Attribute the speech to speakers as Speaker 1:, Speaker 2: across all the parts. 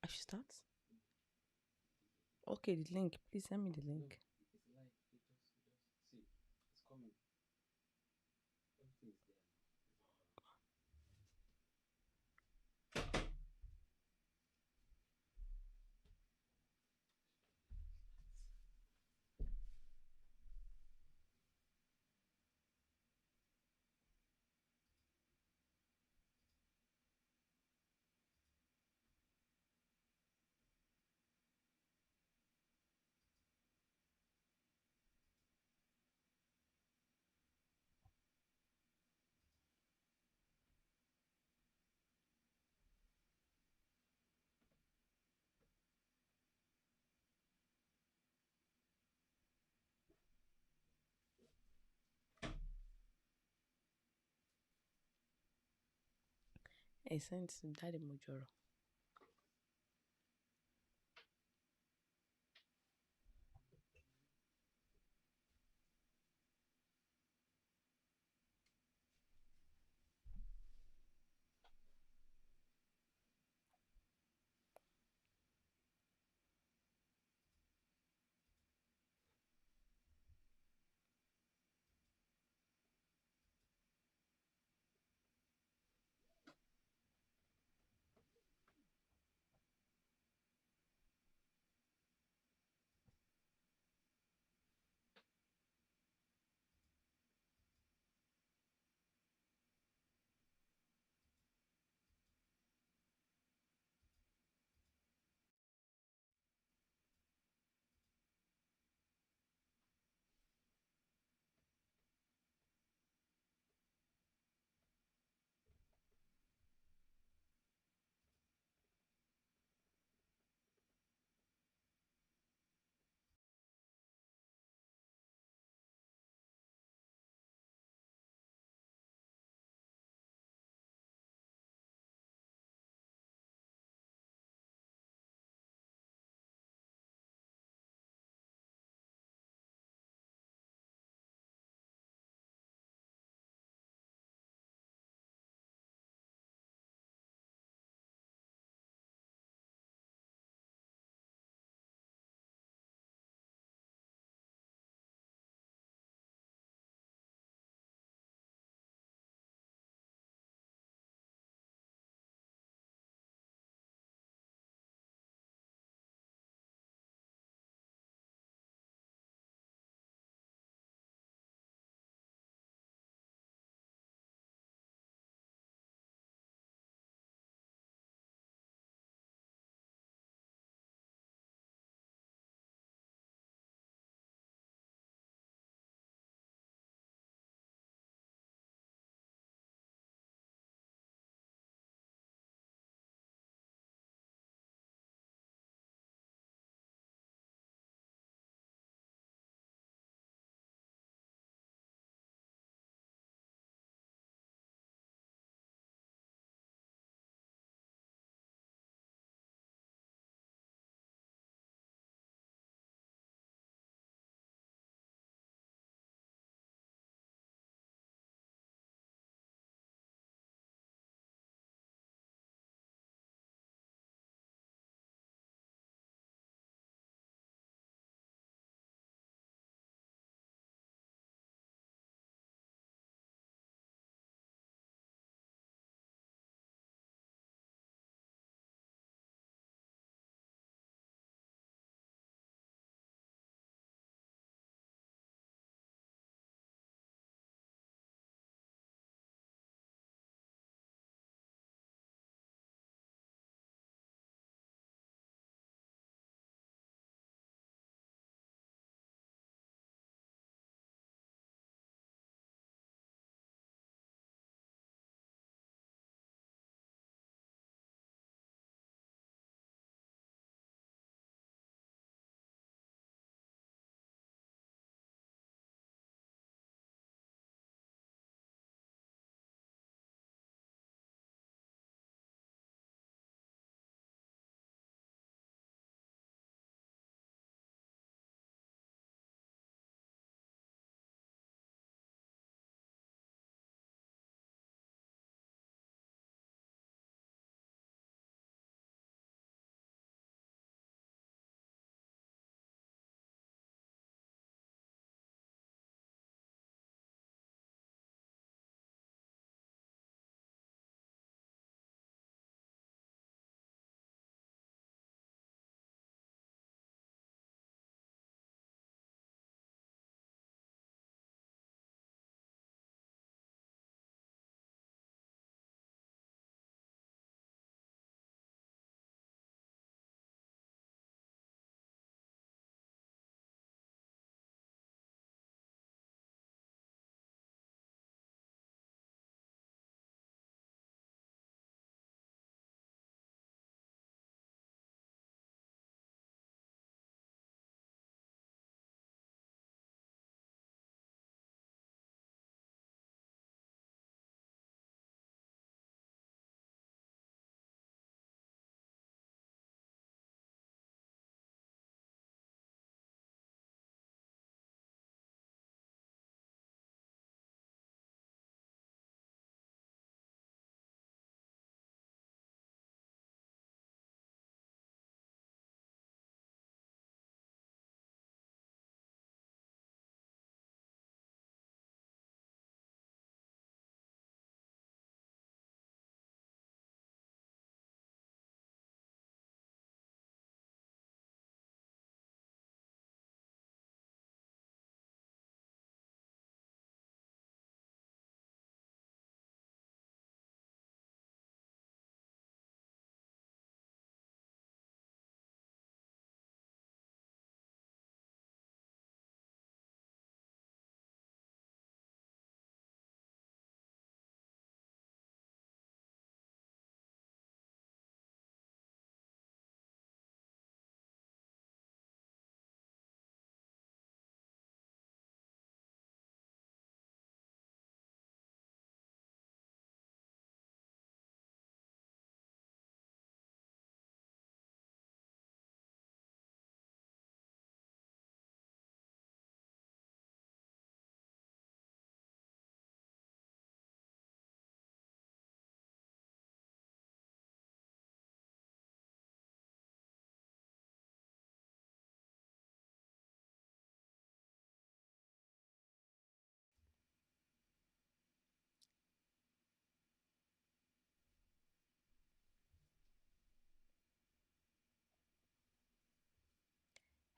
Speaker 1: I should start. Okay, the link. Please send me the link.
Speaker 2: It's live. Just see. It's coming. Everything is there now.
Speaker 1: I sent Daddy Mojoro.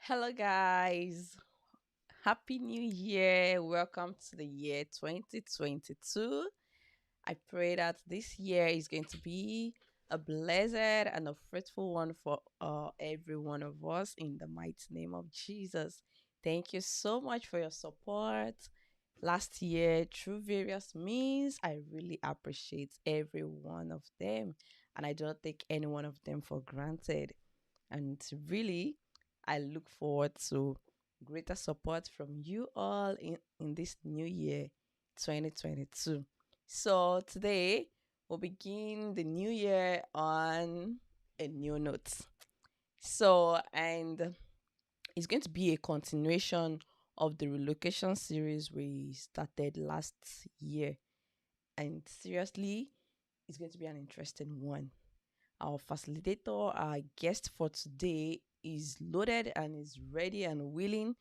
Speaker 1: Hello, guys. Happy New Year. Welcome to the year 2022. I pray that this year is going to be a blessed and a fruitful one for every one of us in the mighty name of Jesus. Thank you so much for your support last year through various means. I really appreciate every one of them, and I don't take any one of them for granted. And really, I look forward to greater support from you all in this new year, 2022. So today, we'll begin the new year on a new note. And it's going to be a continuation of the relocation series we started last year. And seriously, it's going to be an interesting one. Our facilitator, our guest for today, is loaded and is ready and willing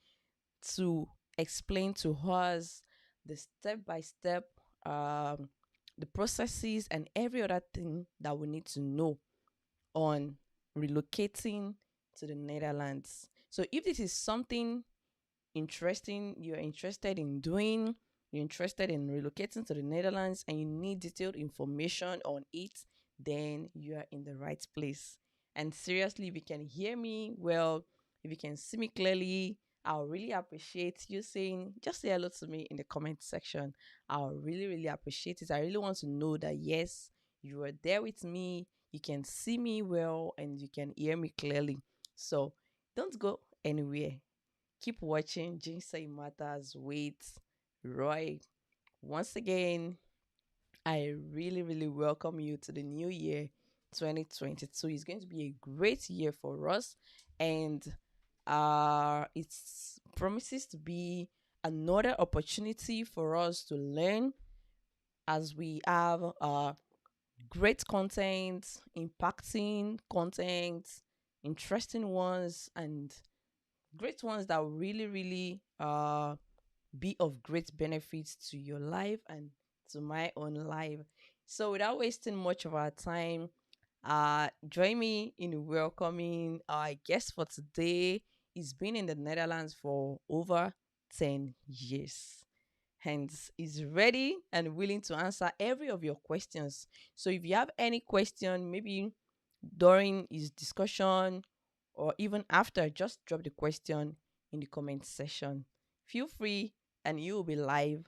Speaker 1: to explain to us the step by step, the processes, and every other thing that we need to know on relocating to the Netherlands. So, if this is something interesting, you're interested in doing, you're interested in relocating to the Netherlands, and you need detailed information on it, then you are in the right place. And seriously, if you can hear me well, if you can see me clearly, I'll really appreciate you saying, just say hello to me in the comment section. I'll really, really appreciate it. I really want to know that, yes, you are there with me, you can see me well, and you can hear me clearly. So don't go anywhere. Keep watching Ginseng Matters with Roy. Once again, I really, really welcome you to the new year 2022. It's going to be a great year for us, and it promises to be another opportunity for us to learn as we have great content, impacting content, interesting ones, and great ones that really, really be of great benefit to your life and to my own life. So, without wasting much of our time, join me in welcoming our guest for today. He's been in the Netherlands for over 10 years. Hence, is ready and willing to answer every of your questions. So, if you have any question, maybe during his discussion or even after, just drop the question in the comment section. Feel free, and you will be live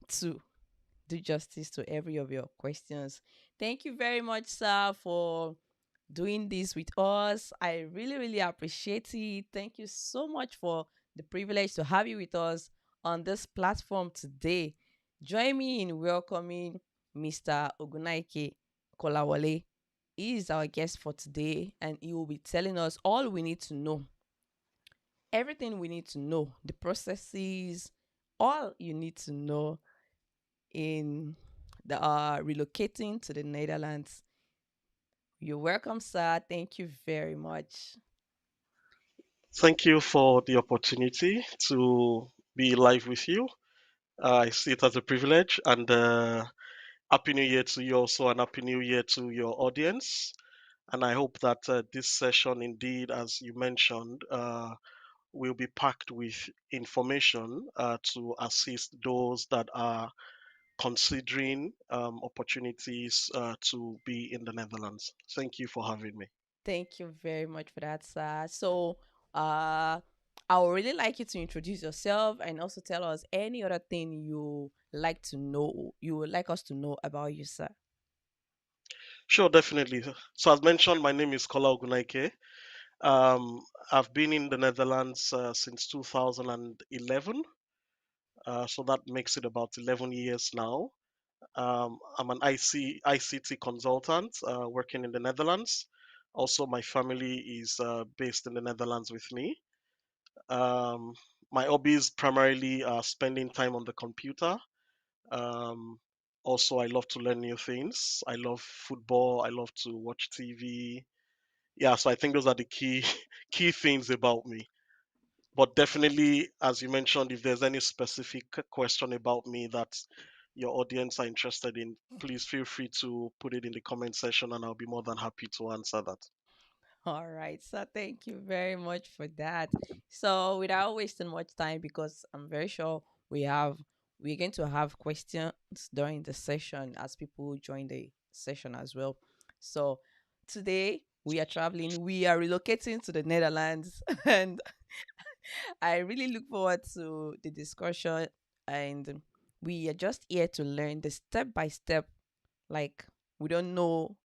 Speaker 1: to do justice to every of your questions. Thank you very much, sir, for doing this with us. I really, really appreciate it. Thank you so much for the privilege to have you with us on this platform today. Join me in welcoming Mr. Ogunnaike Kolawole. He is our guest for today, and he will be telling us all we need to know, everything we need to know, the processes, all you need to know in the relocating to the Netherlands. You're welcome, sir. Thank you very much.
Speaker 3: Thank you for the opportunity to be live with you. I see it as a privilege, and Happy New Year to you also, and Happy New Year to your audience. And I hope that this session, indeed, as you mentioned, will be packed with information to assist those that are considering opportunities to be in the Netherlands. Thank you for having me.
Speaker 1: Thank you very much for that, sir. So, uh, I would really like you to introduce yourself and also tell us any other thing you like to know, you would like us to know about you, sir.
Speaker 3: Sure, definitely. So, as mentioned, my name is Kola Ogunaike. Um, I've been in the Netherlands since 2011, so that makes it about 11 years now. I'm an ICT consultant working in the Netherlands. Also, my family is based in the Netherlands with me. Um, my hobbies primarily are spending time on the computer. Um, Also, I love to learn new things. I love football. I love to watch TV. Yeah, so I think those are the key key things about me. But definitely, as you mentioned, if there's any specific question about me that your audience are interested in, please feel free to put it in the comment section, and I'll be more than happy to answer that.
Speaker 1: All right. So thank you very much for that. So without wasting much time, because I'm very sure we're going to have questions during the session as people join the session as well. So today we are traveling, we are relocating to the Netherlands, and I really look forward to the discussion. And we are just here to learn the step by step. Like, we don't know,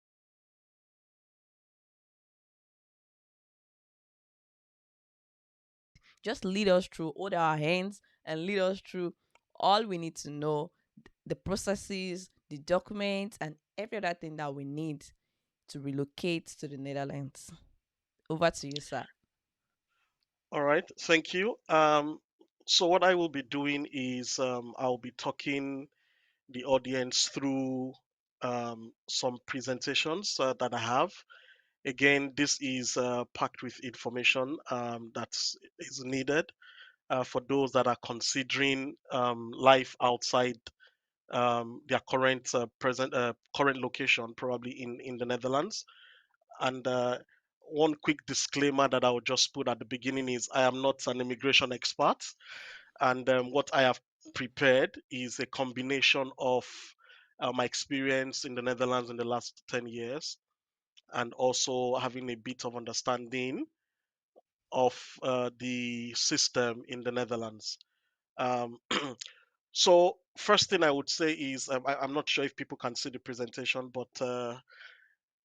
Speaker 1: just lead us through, hold our hands and lead us through all we need to know, the processes, the documents, and every other thing that we need to relocate to the Netherlands. Over to you, sir.
Speaker 3: All right, thank you. So what I will be doing is I'll be talking the audience through some presentations that I have. Again, this is packed with information that is needed for those that are considering life outside their current location, probably in the Netherlands. And one quick disclaimer that I would just put at the beginning is I am not an immigration expert, and what I have prepared is a combination of my experience in the Netherlands in the last 10 years and also having a bit of understanding of the system in the Netherlands. Um, so, first thing I would say is I'm not sure if people can see the presentation, but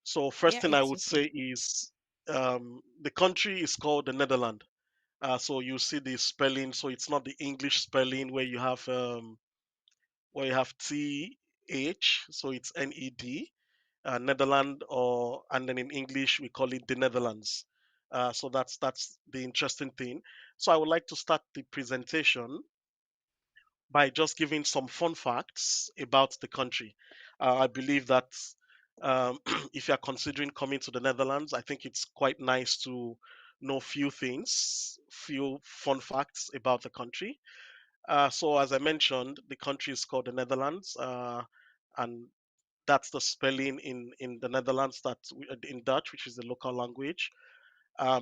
Speaker 3: so first
Speaker 1: Yeah,
Speaker 3: thing I
Speaker 1: it's
Speaker 3: would
Speaker 1: okay.
Speaker 3: say is the country is called the Netherlands. So you see the spelling. So it's not the English spelling where you have TH. So it's NED, Netherland, or and then in English we call it the Netherlands. So that's the interesting thing. So I would like to start the presentation by just giving some fun facts about the country. I believe that um, if you are considering coming to the Netherlands, I think it's quite nice to know few things, few fun facts about the country. So, as I mentioned, the country is called the Netherlands, and that's the spelling in the Netherlands that in Dutch, which is the local language.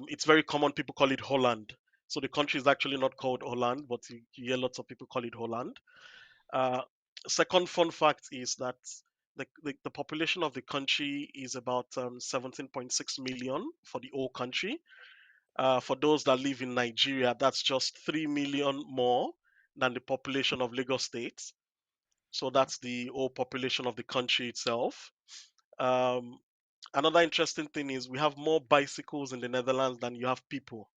Speaker 3: It's very common. People call it Holland. So the country is actually not called Holland, but you hear lots of people call it Holland. Uh, Second fun fact is that the population of the country is about 17.6 million for the whole country. For those that live in Nigeria, that's just 3 million more than the population of Lagos State. So
Speaker 1: Wow.
Speaker 3: that's the whole population of the country itself. Um, Another interesting thing is we have more bicycles in the Netherlands than you have people.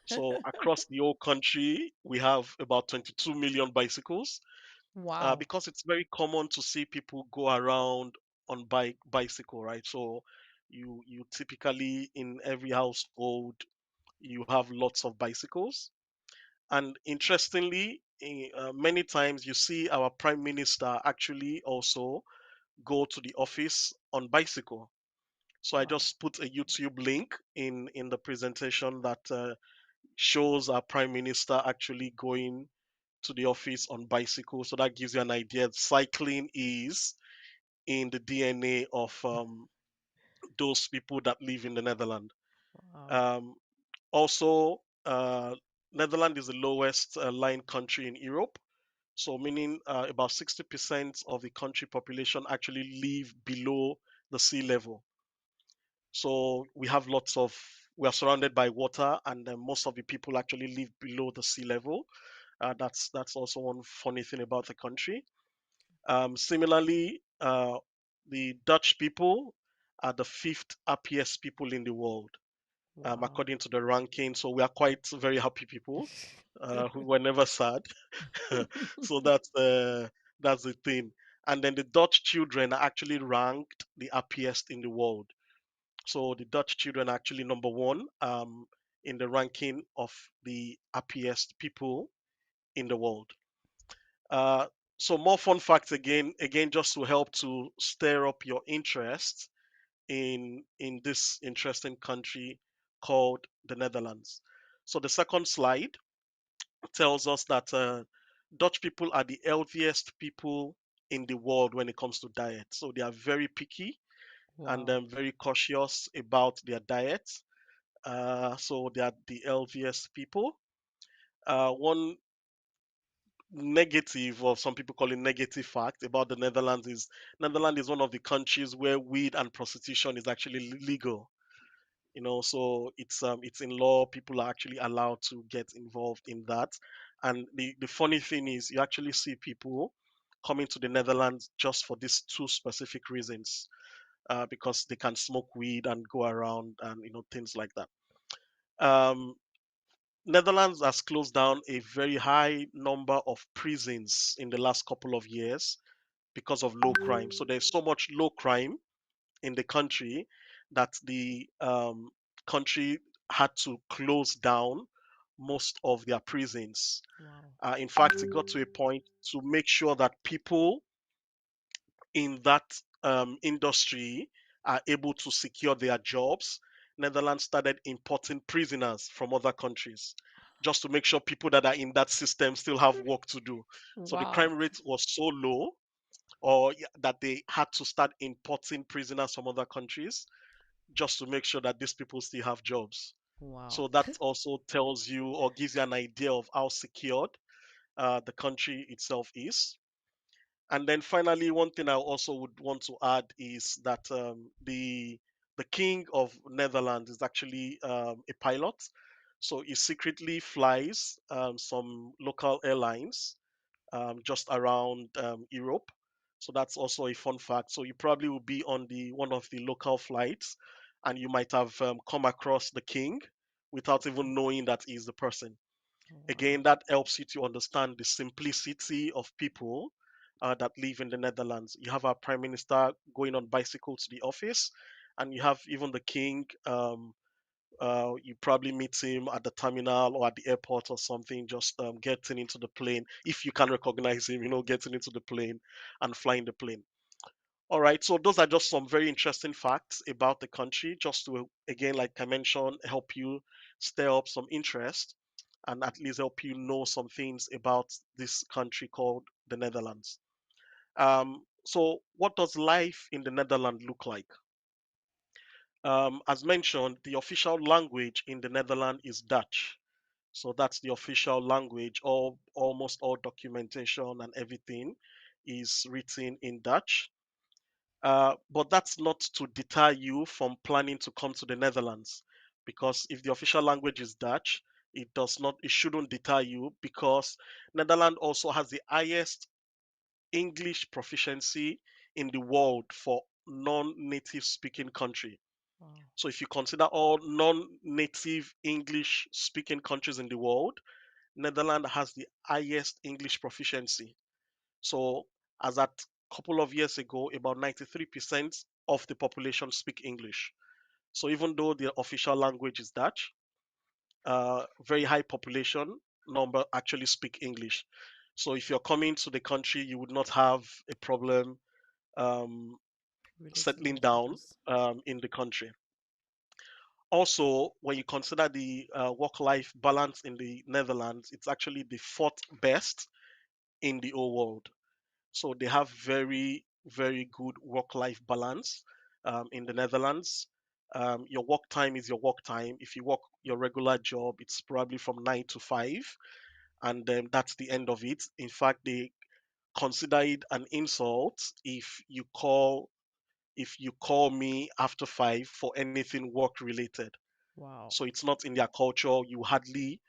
Speaker 3: So across the whole country, we have about 22 million bicycles
Speaker 1: Wow.
Speaker 3: because it's very common to see people go around on bicycle, right? So you typically in every household you have lots of bicycles. And interestingly, many times you see our prime minister actually also go to the office on bicycle. So I
Speaker 1: Wow.
Speaker 3: just put a YouTube link in the presentation that shows our prime minister actually going to the office on bicycle. So that gives you an idea. Cycling is in the DNA of those people that live in the Netherlands.
Speaker 1: Wow.
Speaker 3: Um, Also, Netherlands is the lowest lying country in Europe. So meaning about 60% of the country population actually live below the sea level. So we are surrounded by water, and most of the people actually live below the sea level. That's also one funny thing about the country. Similarly, the Dutch people are the fifth happiest people in the world,
Speaker 1: Wow.
Speaker 3: according to the ranking. So we are quite very happy people. We were never sad. So that's the thing. And then the Dutch children are actually ranked the happiest in the world. So the Dutch children are actually number one in the ranking of the happiest people in the world. Uh, so more fun facts again, just to help to stir up your interest in this interesting country called the Netherlands. So the second slide tells us that Dutch people are the healthiest people in the world when it comes to diet. So they are very picky and
Speaker 1: Wow.
Speaker 3: very cautious about their diet. So they are the LVS people. One negative, or some people call it negative fact about the Netherlands is Netherlands is one of the countries where weed and prostitution is actually legal. So it's in law. People are actually allowed to get involved in that. And the funny thing is, you actually see people coming to the Netherlands just for these two specific reasons, because they can smoke weed and go around and things like that. Um, Netherlands has closed down a very high number of prisons in the last couple of years because of low crime. So there's so much low crime in the country that the country had to close down most of their prisons.
Speaker 1: Wow.
Speaker 3: In fact, it got to a point to make sure that people in that industry are able to secure their jobs. Netherlands started importing prisoners from other countries just to make sure people that are in that system still have work to do. So the
Speaker 1: Wow.
Speaker 3: crime rate was so low, or that they had to start importing prisoners from other countries just to make sure that these people still have jobs.
Speaker 1: Wow.
Speaker 3: So that also tells you or gives you an idea of how secured the country itself is. And then finally, one thing I also would want to add is that the king of Netherlands is actually a pilot, so he secretly flies some local airlines just around Europe. So that's also a fun fact. So you probably will be on the one of the local flights, and you might have come across the king without even knowing that he's the person.
Speaker 1: Wow.
Speaker 3: Again, that helps you to understand the simplicity of people that live in the Netherlands. You have our prime minister going on bicycle to the office, and you have even the king. You probably meet him at the terminal or at the airport or something, just getting into the plane. If you can recognize him, getting into the plane and flying the plane. All right, so those are just some very interesting facts about the country, just to, again, like I mentioned, help you stir up some interest and at least help you know some things about this country called the Netherlands. So, what does life in the Netherlands look like? As mentioned, the official language in the Netherlands is Dutch. So that's the official language. Almost all documentation and everything is written in Dutch. But that's not to deter you from planning to come to the Netherlands, because if the official language is Dutch, it shouldn't deter you, because Netherlands also has the highest English proficiency in the world for non-native speaking country.
Speaker 1: Wow.
Speaker 3: So if you consider all non-native English speaking countries in the world, Netherlands has the highest English proficiency. So as at a couple of years ago, about 93% of the population speak English. So even though the official language is Dutch, very high population number actually speak English. So if you're coming to the country, you would not have a problem um,
Speaker 1: Relating
Speaker 3: settling
Speaker 1: with
Speaker 3: down
Speaker 1: others.
Speaker 3: in the country. Also, when you consider the work-life balance in the Netherlands, it's actually the fourth best in the whole world. So they have very, very good work-life balance in the Netherlands. Your work time is your work time. If you work your regular job, it's probably from 9 to 5, and that's the end of it. In fact, they consider it an insult if you call me after 5 for anything work related.
Speaker 1: Wow.
Speaker 3: So it's not in their culture. You hardly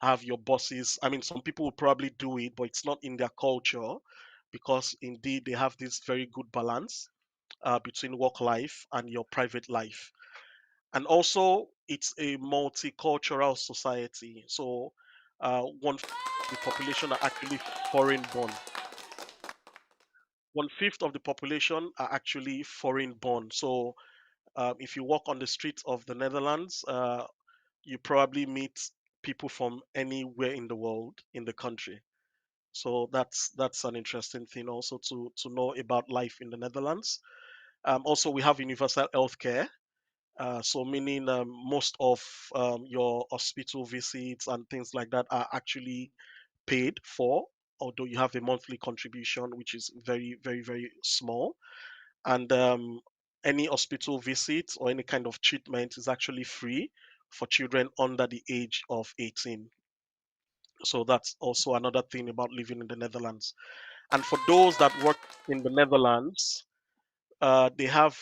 Speaker 3: have your bosses. I mean, some people will probably do it, but it's not in their culture, because indeed they have this very good balance between work life and your private life. And also, it's a multicultural society. So, 1/5 of the population are actually foreign born. 1/5 of the population are actually foreign born. So, if you walk on the streets of the Netherlands, you probably meet people from anywhere in the world, in the country. So that's an interesting thing also to know about life in the Netherlands. Also, we have universal healthcare. So meaning most of your hospital visits and things like that are actually paid for, although you have a monthly contribution, which is very, very, very small. And any hospital visit or any kind of treatment is actually free for children under the age of 18. So that's also another thing about living in the Netherlands. And for those that work in the Netherlands, they have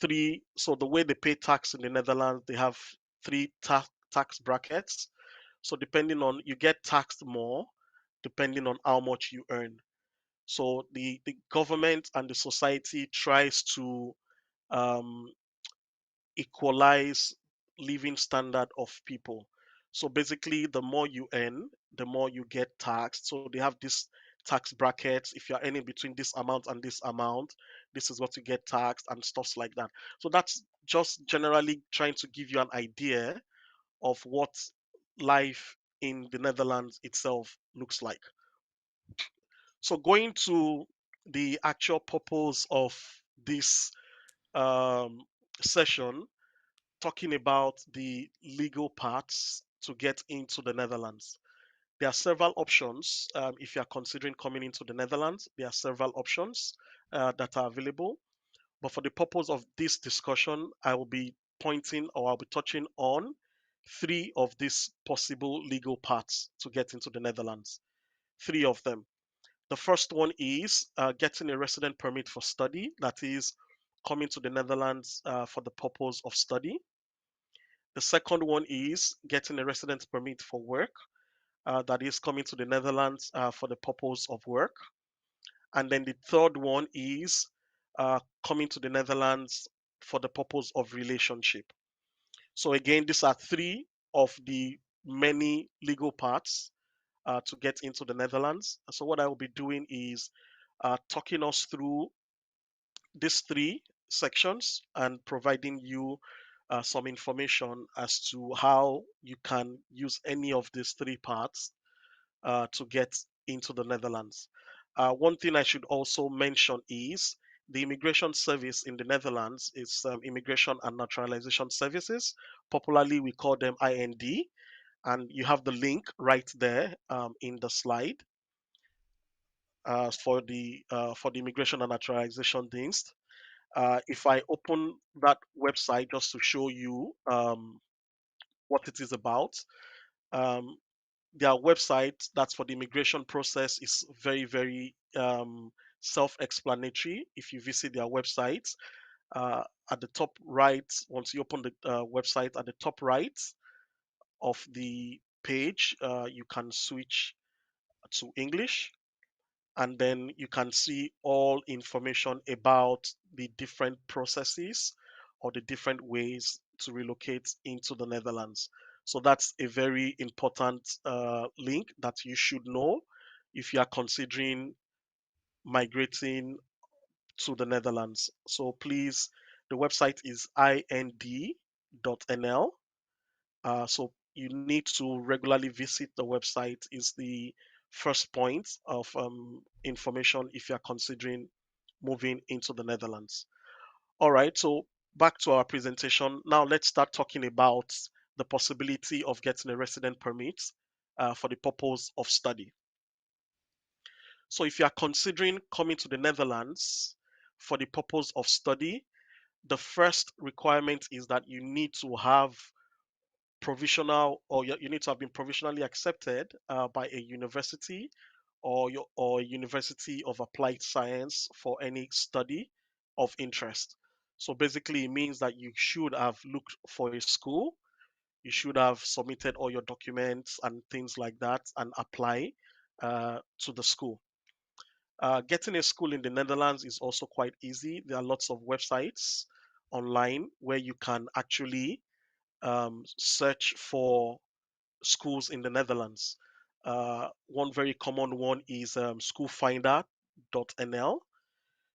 Speaker 3: three. So the way they pay tax in the Netherlands, they have three tax brackets. So depending on, you get taxed more depending on how much you earn. So the government and the society tries to um, equalize living standard of people. So basically, the more you earn, the more you get taxed. So they have this tax brackets. If you're earning between this amount and this amount, this is what you get taxed and stuffs like that. So that's just generally trying to give you an idea of what life in the Netherlands itself looks like. So going to the actual purpose of this um, session, talking about the legal paths to get into the Netherlands. There are several options. If you are considering coming into the Netherlands, there are several options that are available. But for the purpose of this discussion, I will be pointing, or I'll be touching on three of these possible legal paths to get into the Netherlands. Three of them. The first one is getting a resident permit for study, that is, coming to the Netherlands for the purpose of study. The second one is getting a residence permit for work, that is coming to the Netherlands for the purpose of work. And then the third one is coming to the Netherlands for the purpose of relationship. So again, these are three of the many legal paths to get into the Netherlands. So what I will be doing is talking us through these three sections and providing you some information as to how you can use any of these three parts to get into the Netherlands. One thing I should also mention is the immigration service in the Netherlands is Immigration and Naturalization Services. Popularly, we call them IND, and you have the link right there in the slide for the Immigration and Naturalization things. If I open that website just to show you what it is about, um, their website that's for the immigration process is very, very self-explanatory. If you visit their website, uh, at the top right, once you open the website, at the top right of the page, you can switch to English, and then you can see all information about the different processes or the different ways to relocate into the Netherlands. So that's a very important link that you should know if you are considering migrating to the Netherlands. So please, the website is ind.nl. So you need to regularly visit the website, is the first point of information if you're considering moving into the Netherlands. All right, so back to our presentation. Now let's start talking about the possibility of getting a resident permit for the purpose of study. So if you are considering coming to the Netherlands for the purpose of study, the first requirement is that you need to have provisional, or you need to have been provisionally accepted by a university or university of applied science for any study of interest. So basically, it means that you should have looked for a school, you should have submitted all your documents and things like that, and apply to the school. Getting a school in the Netherlands is also quite easy. There are lots of websites online where you can actually search for schools in the Netherlands. One very common one is schoolfinder.nl.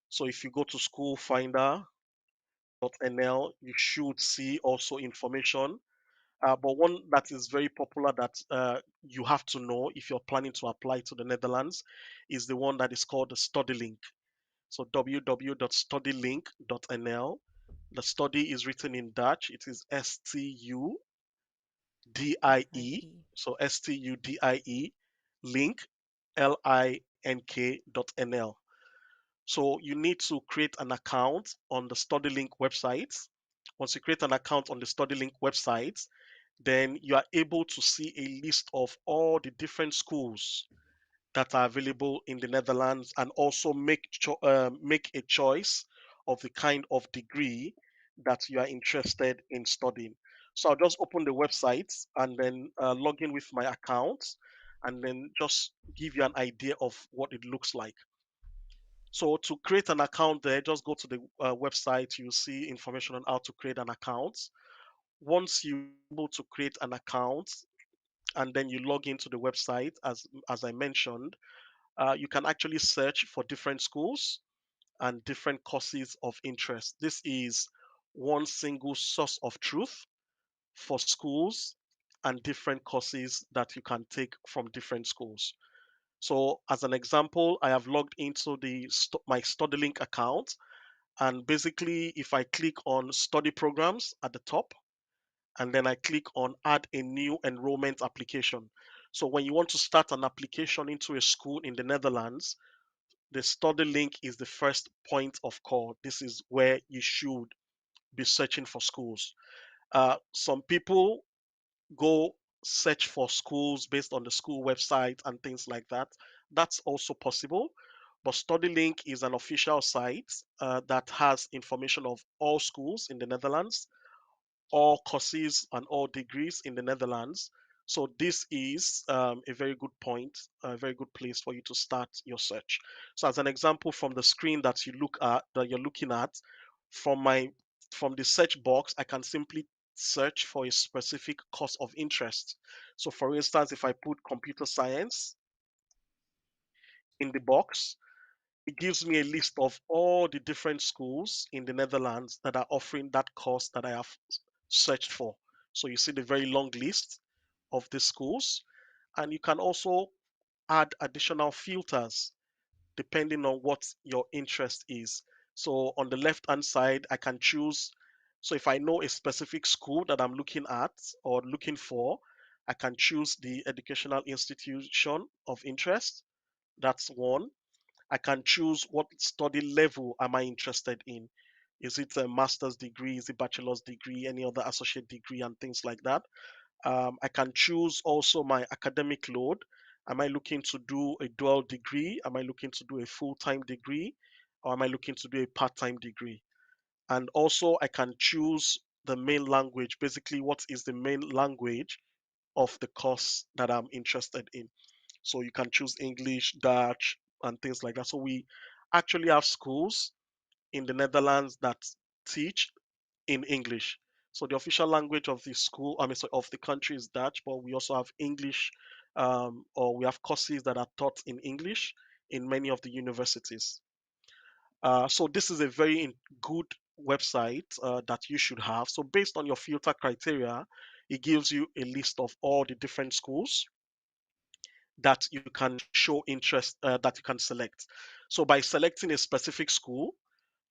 Speaker 3: So if you go to schoolfinder.nl, you should see also information. But one that is very popular that you have to know if you're planning to apply to the Netherlands is the one that is called the study link. So www.studylink.nl. The study is written in Dutch. It is STU DIE,
Speaker 1: IE.
Speaker 3: so STUDIE, link, LINK.NL. So you need to create an account on the StudyLink website. Once you create an account on the StudyLink website, then you are able to see a list of all the different schools that are available in the Netherlands, and also make a choice of the kind of degree that you are interested in studying. So I'll just open the website and then log in with my account, and then just give you an idea of what it looks like. So to create an account there, just go to the website. You'll see information on how to create an account. Once you're able to create an account and then you log into the website, as I mentioned, you can actually search for different schools and different courses of interest. This is one single source of truth for schools and different courses that you can take from different schools. So, as an example, I have logged into my StudyLink account, and basically, if I click on study programs at the top, and then I click on add a new enrollment application. So, when you want to start an application into a school in the Netherlands, the study link is the first point of call. This is where you should be searching for schools. Some people go search for schools based on the school website and things like that. That's also possible. But StudyLink is an official site that has information of all schools in the Netherlands, all courses and all degrees in the Netherlands. So this is a very good point, a very good place for you to start your search. So as an example, from the screen that you're looking at, from my from the search box, I can simply search for a specific course of interest. So for instance, if I put computer science in the box, it gives me a list of all the different schools in the Netherlands that are offering that course that I have searched for. So you see the very long list of the schools, and you can also add additional filters depending on what your interest is. So on the left hand side, I can choose. So if I know a specific school that I'm looking at or looking for, I can choose the educational institution of interest. That's one. I can choose what study level am I interested in. Is it a master's degree? Is it bachelor's degree? Any other associate degree and things like that. I can choose also my academic load. Am I looking to do a dual degree? Am I looking to do a full-time degree? Or am I looking to do a part-time degree? And also I can choose the main language. Basically, what is the main language of the course that I'm interested in? So you can choose English, Dutch, and things like that. So we actually have schools in the Netherlands that teach in English. So the official language of the school, I mean, so of the country is Dutch, but we also have English, or we have courses that are taught in English in many of the universities. So this is a very good website that you should have. So based on your filter criteria, it gives you a list of all the different schools that you can show interest, that you can select. So by selecting a specific school,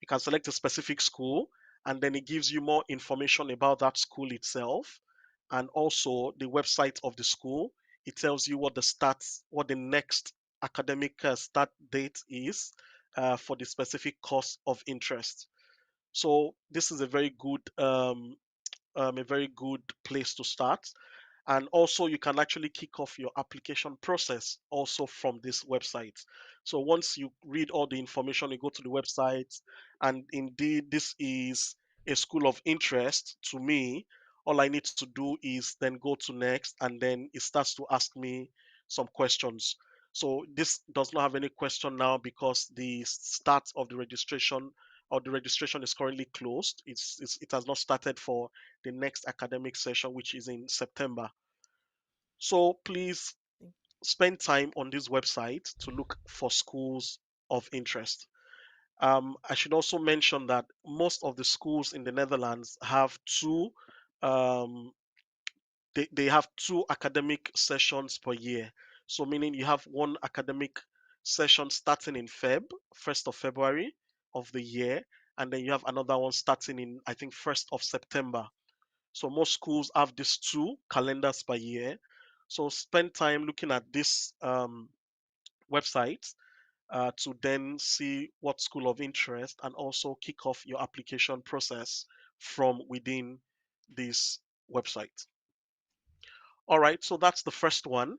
Speaker 3: you can select a specific school, and then it gives you more information about that school itself, and also the website of the school. It tells you what the next academic start date is for the specific course of interest. So this is a very good place to start. And also you can actually kick off your application process also from this website. So once you read all the information, you go to the website, and indeed this is a school of interest to me. All I need to do is then go to next, and then it starts to ask me some questions. So this does not have any question now because the start of the registration, or the registration is currently closed. It has not started for the next academic session, which is in September. So please spend time on this website to look for schools of interest. I should also mention that most of the schools in the Netherlands have um, they have two academic sessions per year. So meaning you have one academic session starting in 1st of February of the year, and then you have another one starting in, I think, 1st of September. So most schools have these two calendars per year. So spend time looking at this website to then see what school of interest, and also kick off your application process from within this website. All right, so that's the first one.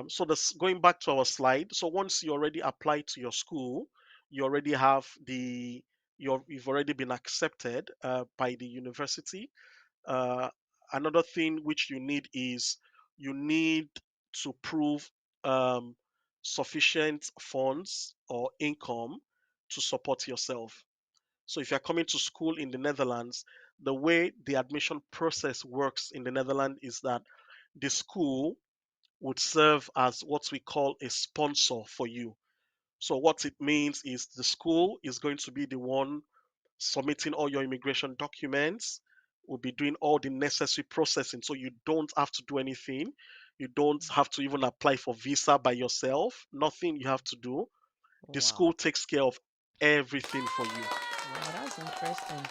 Speaker 3: So this going back to our slide. So once you already apply to your school, you already have you've already been accepted by the university. Uh, Another thing which you need is you need to prove um, sufficient funds or income to support yourself. So if you're coming to school in the Netherlands, the way the admission process works in the Netherlands is that the school would serve as what we call a sponsor for you. So what it means is the school is going to be the one submitting all your immigration documents, will be doing all the necessary processing. So you don't have to do anything. You don't have to even apply for visa by yourself. Nothing you have to do. The
Speaker 1: Wow.
Speaker 3: school takes care of everything for you.
Speaker 1: Wow, that's interesting.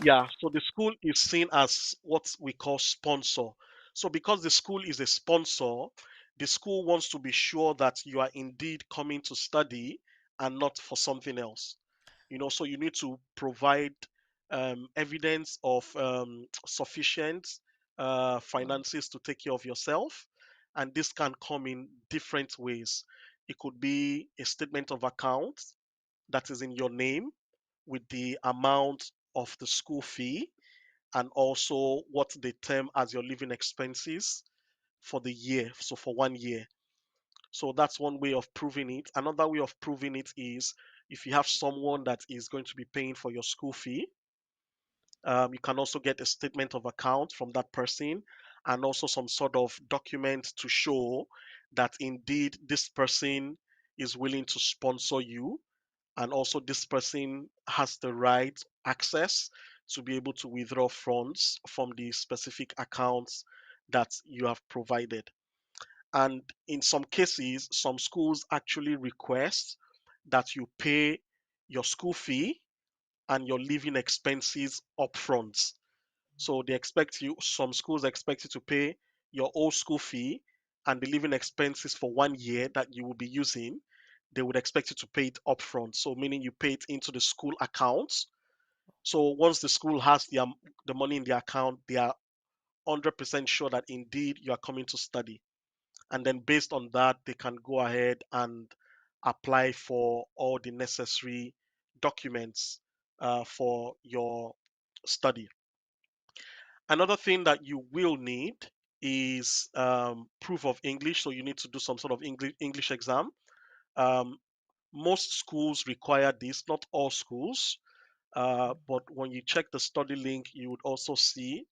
Speaker 3: Yeah, so the school is seen as what we call sponsor. So because the school is a sponsor, the school wants to be sure that you are indeed coming to study and not for something else. So you need to provide evidence of sufficient
Speaker 1: Oh,
Speaker 3: finances to take care of yourself, and this can come in different ways. It could be a statement of account that is in your name with the amount of the school fee and also what they term as your living expenses for the year, so for 1 year. So that's one way of proving it. Another way of proving it is if you have someone that is going to be paying for your school fee, you can also get a statement of account from that person and also some sort of document to show that indeed this person is willing to sponsor you, and also this person has the right access to be able to withdraw funds from the specific accounts that you have provided. And in some cases, some schools actually request that you pay your school fee and your living expenses upfront. So they expect you, some schools expect you to pay your old school fee and the living expenses for 1 year that you will be using. They would expect you to pay it upfront. So meaning you pay it into the school accounts. So once the school has the money in the account, they are 100% sure that indeed you are coming to study. And then based on that, they can go ahead and apply for all the necessary documents for your study. Another thing that you will need is proof of English. So you need to do some sort of English exam. Um, Most schools require this, not all schools. But when you check the study link, you would also see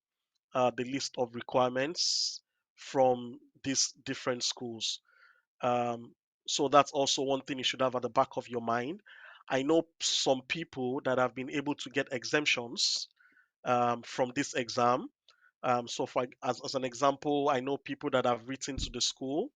Speaker 3: the list of requirements from these different schools. Um, so that's also one thing you should have at the back of your mind. I know some people that have been able to get exemptions from this exam. So, as an example, I know people that have written to the school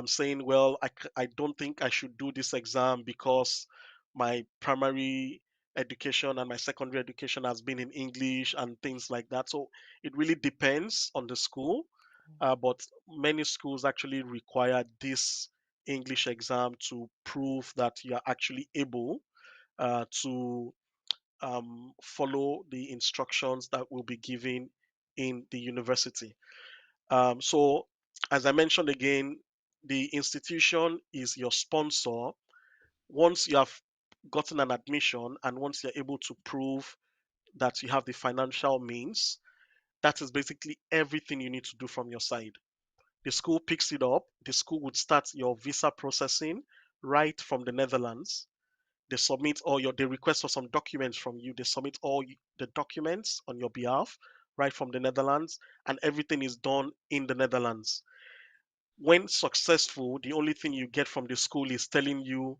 Speaker 3: saying, well, I don't think I should do this exam because my primary education and my secondary education has been in English and things like that. So it really depends on the school, but many schools actually require this English exam to prove that you are actually able to follow the instructions that will be given in the university. So, as I mentioned again, the institution is your sponsor. Once you have gotten an admission and once you're able to prove that you have the financial means, that is basically everything you need to do from your side. The school picks it up, the school would start your visa processing right from the Netherlands. They submit all they request for some documents from you. They submit all the documents on your behalf right from the Netherlands, and everything is done in the Netherlands. When successful, the only thing you get from the school is telling you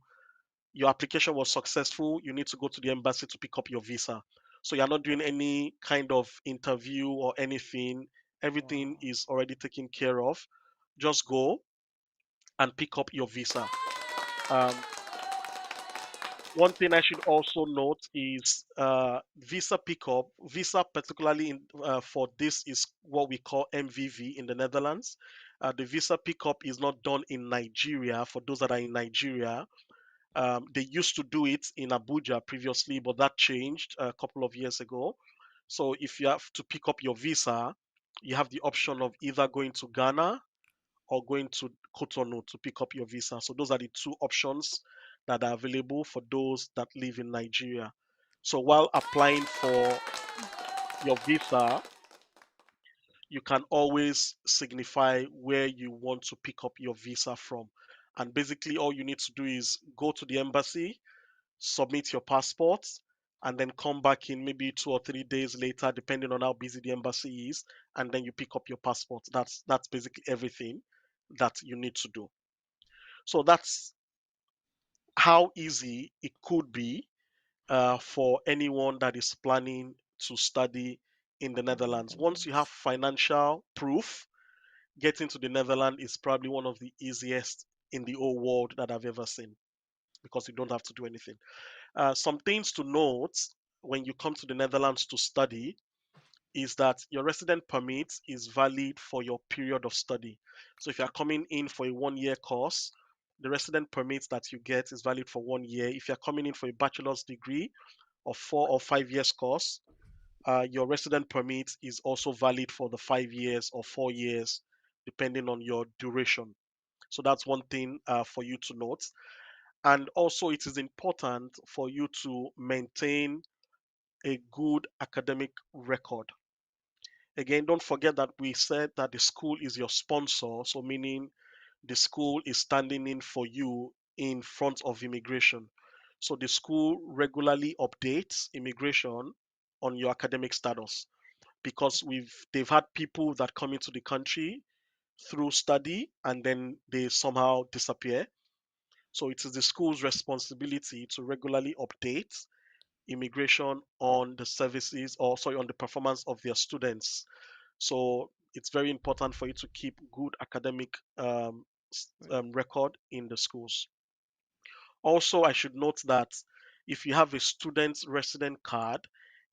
Speaker 3: your application was successful. You need to go to the embassy to pick up your visa. So you're not doing any kind of interview or anything. Everything
Speaker 1: wow.
Speaker 3: is already taken care of. Just go and pick up your visa. Um, One thing I should also note is visa pickup. Visa, particularly for this, is what we call MVV in the Netherlands. The visa pickup is not done in Nigeria. For those that are in Nigeria, they used to do it in Abuja previously, but that changed a couple of years ago. So if you have to pick up your visa, You have the option of either going to Ghana or going to Cotonou to pick up your visa. So those are the two options that are available for those that live in Nigeria. So while applying for your visa, you can always signify where you want to pick up your visa from. And basically, all you need to do is go to the embassy, submit your passport, and then come back in maybe 2 or 3 days later, depending on how busy the embassy is, and then you pick up your passport. That's basically everything that you need to do. So that's how easy it could be for anyone that is planning to study in the
Speaker 1: In the
Speaker 3: Netherlands. Once you have
Speaker 1: Netherlands.
Speaker 3: financial proof, getting to the Netherlands is probably one of the easiest in the whole world that I've ever seen because you don't have to do anything. Some things to note when you come to the Netherlands to study is that your resident permit is valid for your period of study. So if you're coming in for a 1 year course, the resident permit that you get is valid for 1 year. If you're coming in for a bachelor's degree or 4 or 5 years course, your resident permit is also valid for the 5 years or 4 years, depending on your duration. So that's one thing for you to note. And also, it is important for you to maintain a good academic record. Again, don't forget that we said that the school is your sponsor, so meaning the school is standing in for you in front of immigration. So the school regularly updates immigration on your academic status because they've had people that come into the country through study and then they somehow disappear. So it is the school's responsibility to regularly update immigration on the services or sorry on the performance of their students. So it's very important for you to keep good academic record in the schools. Also, I should note that if you have a student resident card,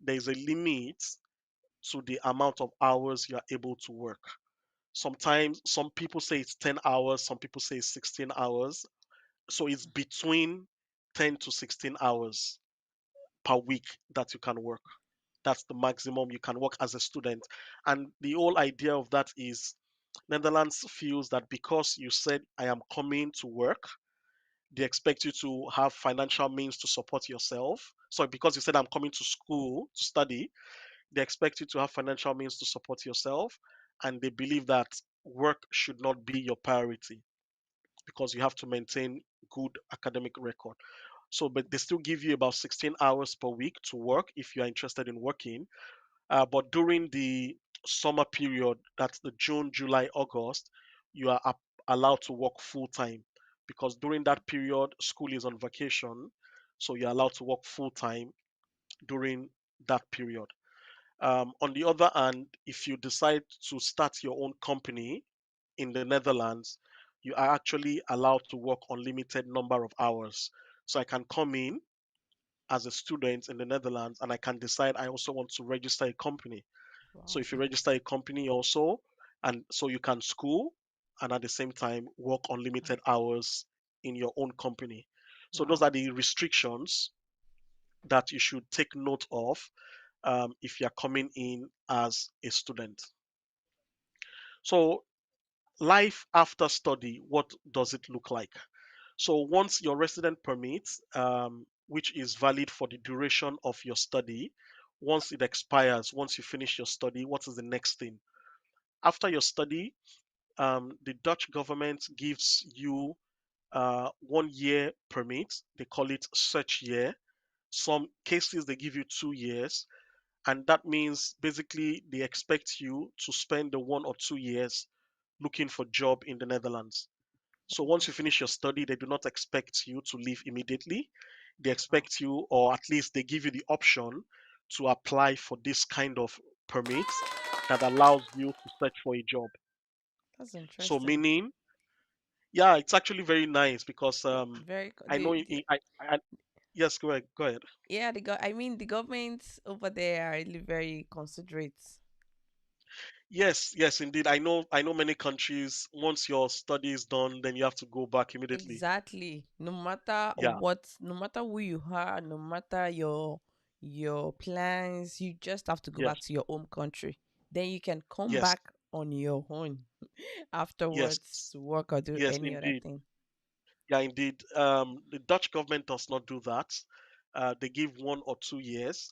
Speaker 3: there is a limit to the amount of hours you are able to work. Sometimes some people say it's 10 hours, some people say it's 16 hours. So it's between 10 to 16 hours per week that you can work. That's the maximum you can work as a student. And the whole idea of that is Netherlands feels that because you said, I am coming to work, they expect you to have financial means to support yourself. So because you said, I'm coming to school to study, they expect you to have financial means to support yourself. And they believe that work should not be your priority because you have to maintain good academic record. So, but they still give you about 16 hours per week to work if you are interested in working. But during the summer period, that's the June, July, August, you are allowed to work full time because during that period, school is on vacation. So you're allowed to work full time during that period. On the other hand, if you decide to start your own company in the Netherlands, you are actually allowed to work unlimited number of hours. So I can come in as a student in the Netherlands and I can decide I also want to register a company. So
Speaker 1: Wow.
Speaker 3: if you register a company also, and so you can school and at the same time work unlimited hours in your own company. So those
Speaker 1: Wow.
Speaker 3: are the restrictions that you should take note of if you're coming in as a student. So life after study, what does it look like? So once your resident permit, which is valid for the duration of your study, once it expires, once you finish your study, what is the next thing? After your study, the Dutch government gives you 1 year permit. They call it search year. Some cases they give you 2 years, and that means basically they expect you to spend the 1 or 2 years looking for job in the Netherlands. So once you finish your study, they do not expect you to leave immediately. They
Speaker 1: Wow.
Speaker 3: expect you, or at least they give you the option to apply for this kind of permit that allows you to search for a job.
Speaker 1: That's
Speaker 3: So
Speaker 1: interesting.
Speaker 3: meaning, yeah, it's actually very nice because
Speaker 1: Very.
Speaker 3: I know yes, go ahead, go ahead.
Speaker 1: Yeah, I mean, the government over there are really very considerate.
Speaker 3: Yes, yes, indeed. I know many countries. Once your study is done, then you have to go back immediately.
Speaker 1: Exactly. No matter
Speaker 3: Yeah,
Speaker 1: what, no matter who you are, no matter your plans, you just have to go back
Speaker 3: yes.
Speaker 1: to your home country. then you can come
Speaker 3: Yes,
Speaker 1: back on your own
Speaker 3: yes,
Speaker 1: afterwards to work or do
Speaker 3: yes,
Speaker 1: any other
Speaker 3: indeed.
Speaker 1: thing.
Speaker 3: Yeah, indeed. The Dutch government does not do that. They give 1 or 2 years.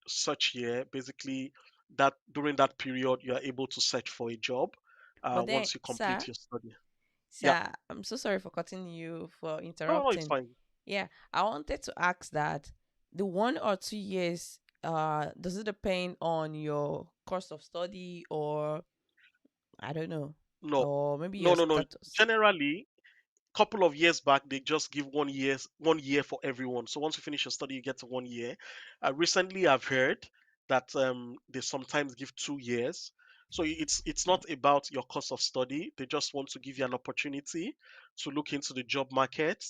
Speaker 3: Such year, basically, that during that period, you are able to search for a job.
Speaker 1: But then,
Speaker 3: Once you complete
Speaker 1: sir,
Speaker 3: your study. Yeah.
Speaker 1: I'm so sorry for cutting you for
Speaker 3: No, no, it's
Speaker 1: interrupting.
Speaker 3: fine.
Speaker 1: Yeah, I wanted to ask that the 1 or 2 years, does it depend on your course of study, or I don't know,
Speaker 3: No,
Speaker 1: or maybe
Speaker 3: no,
Speaker 1: your
Speaker 3: no, no.
Speaker 1: status?
Speaker 3: Generally, couple of years back, they just give 1 year for everyone. So once you finish your study, you get to 1 year. Recently, I've heard that they sometimes give 2 years. So it's not about your course of study. They just want to give you an opportunity to look into the job market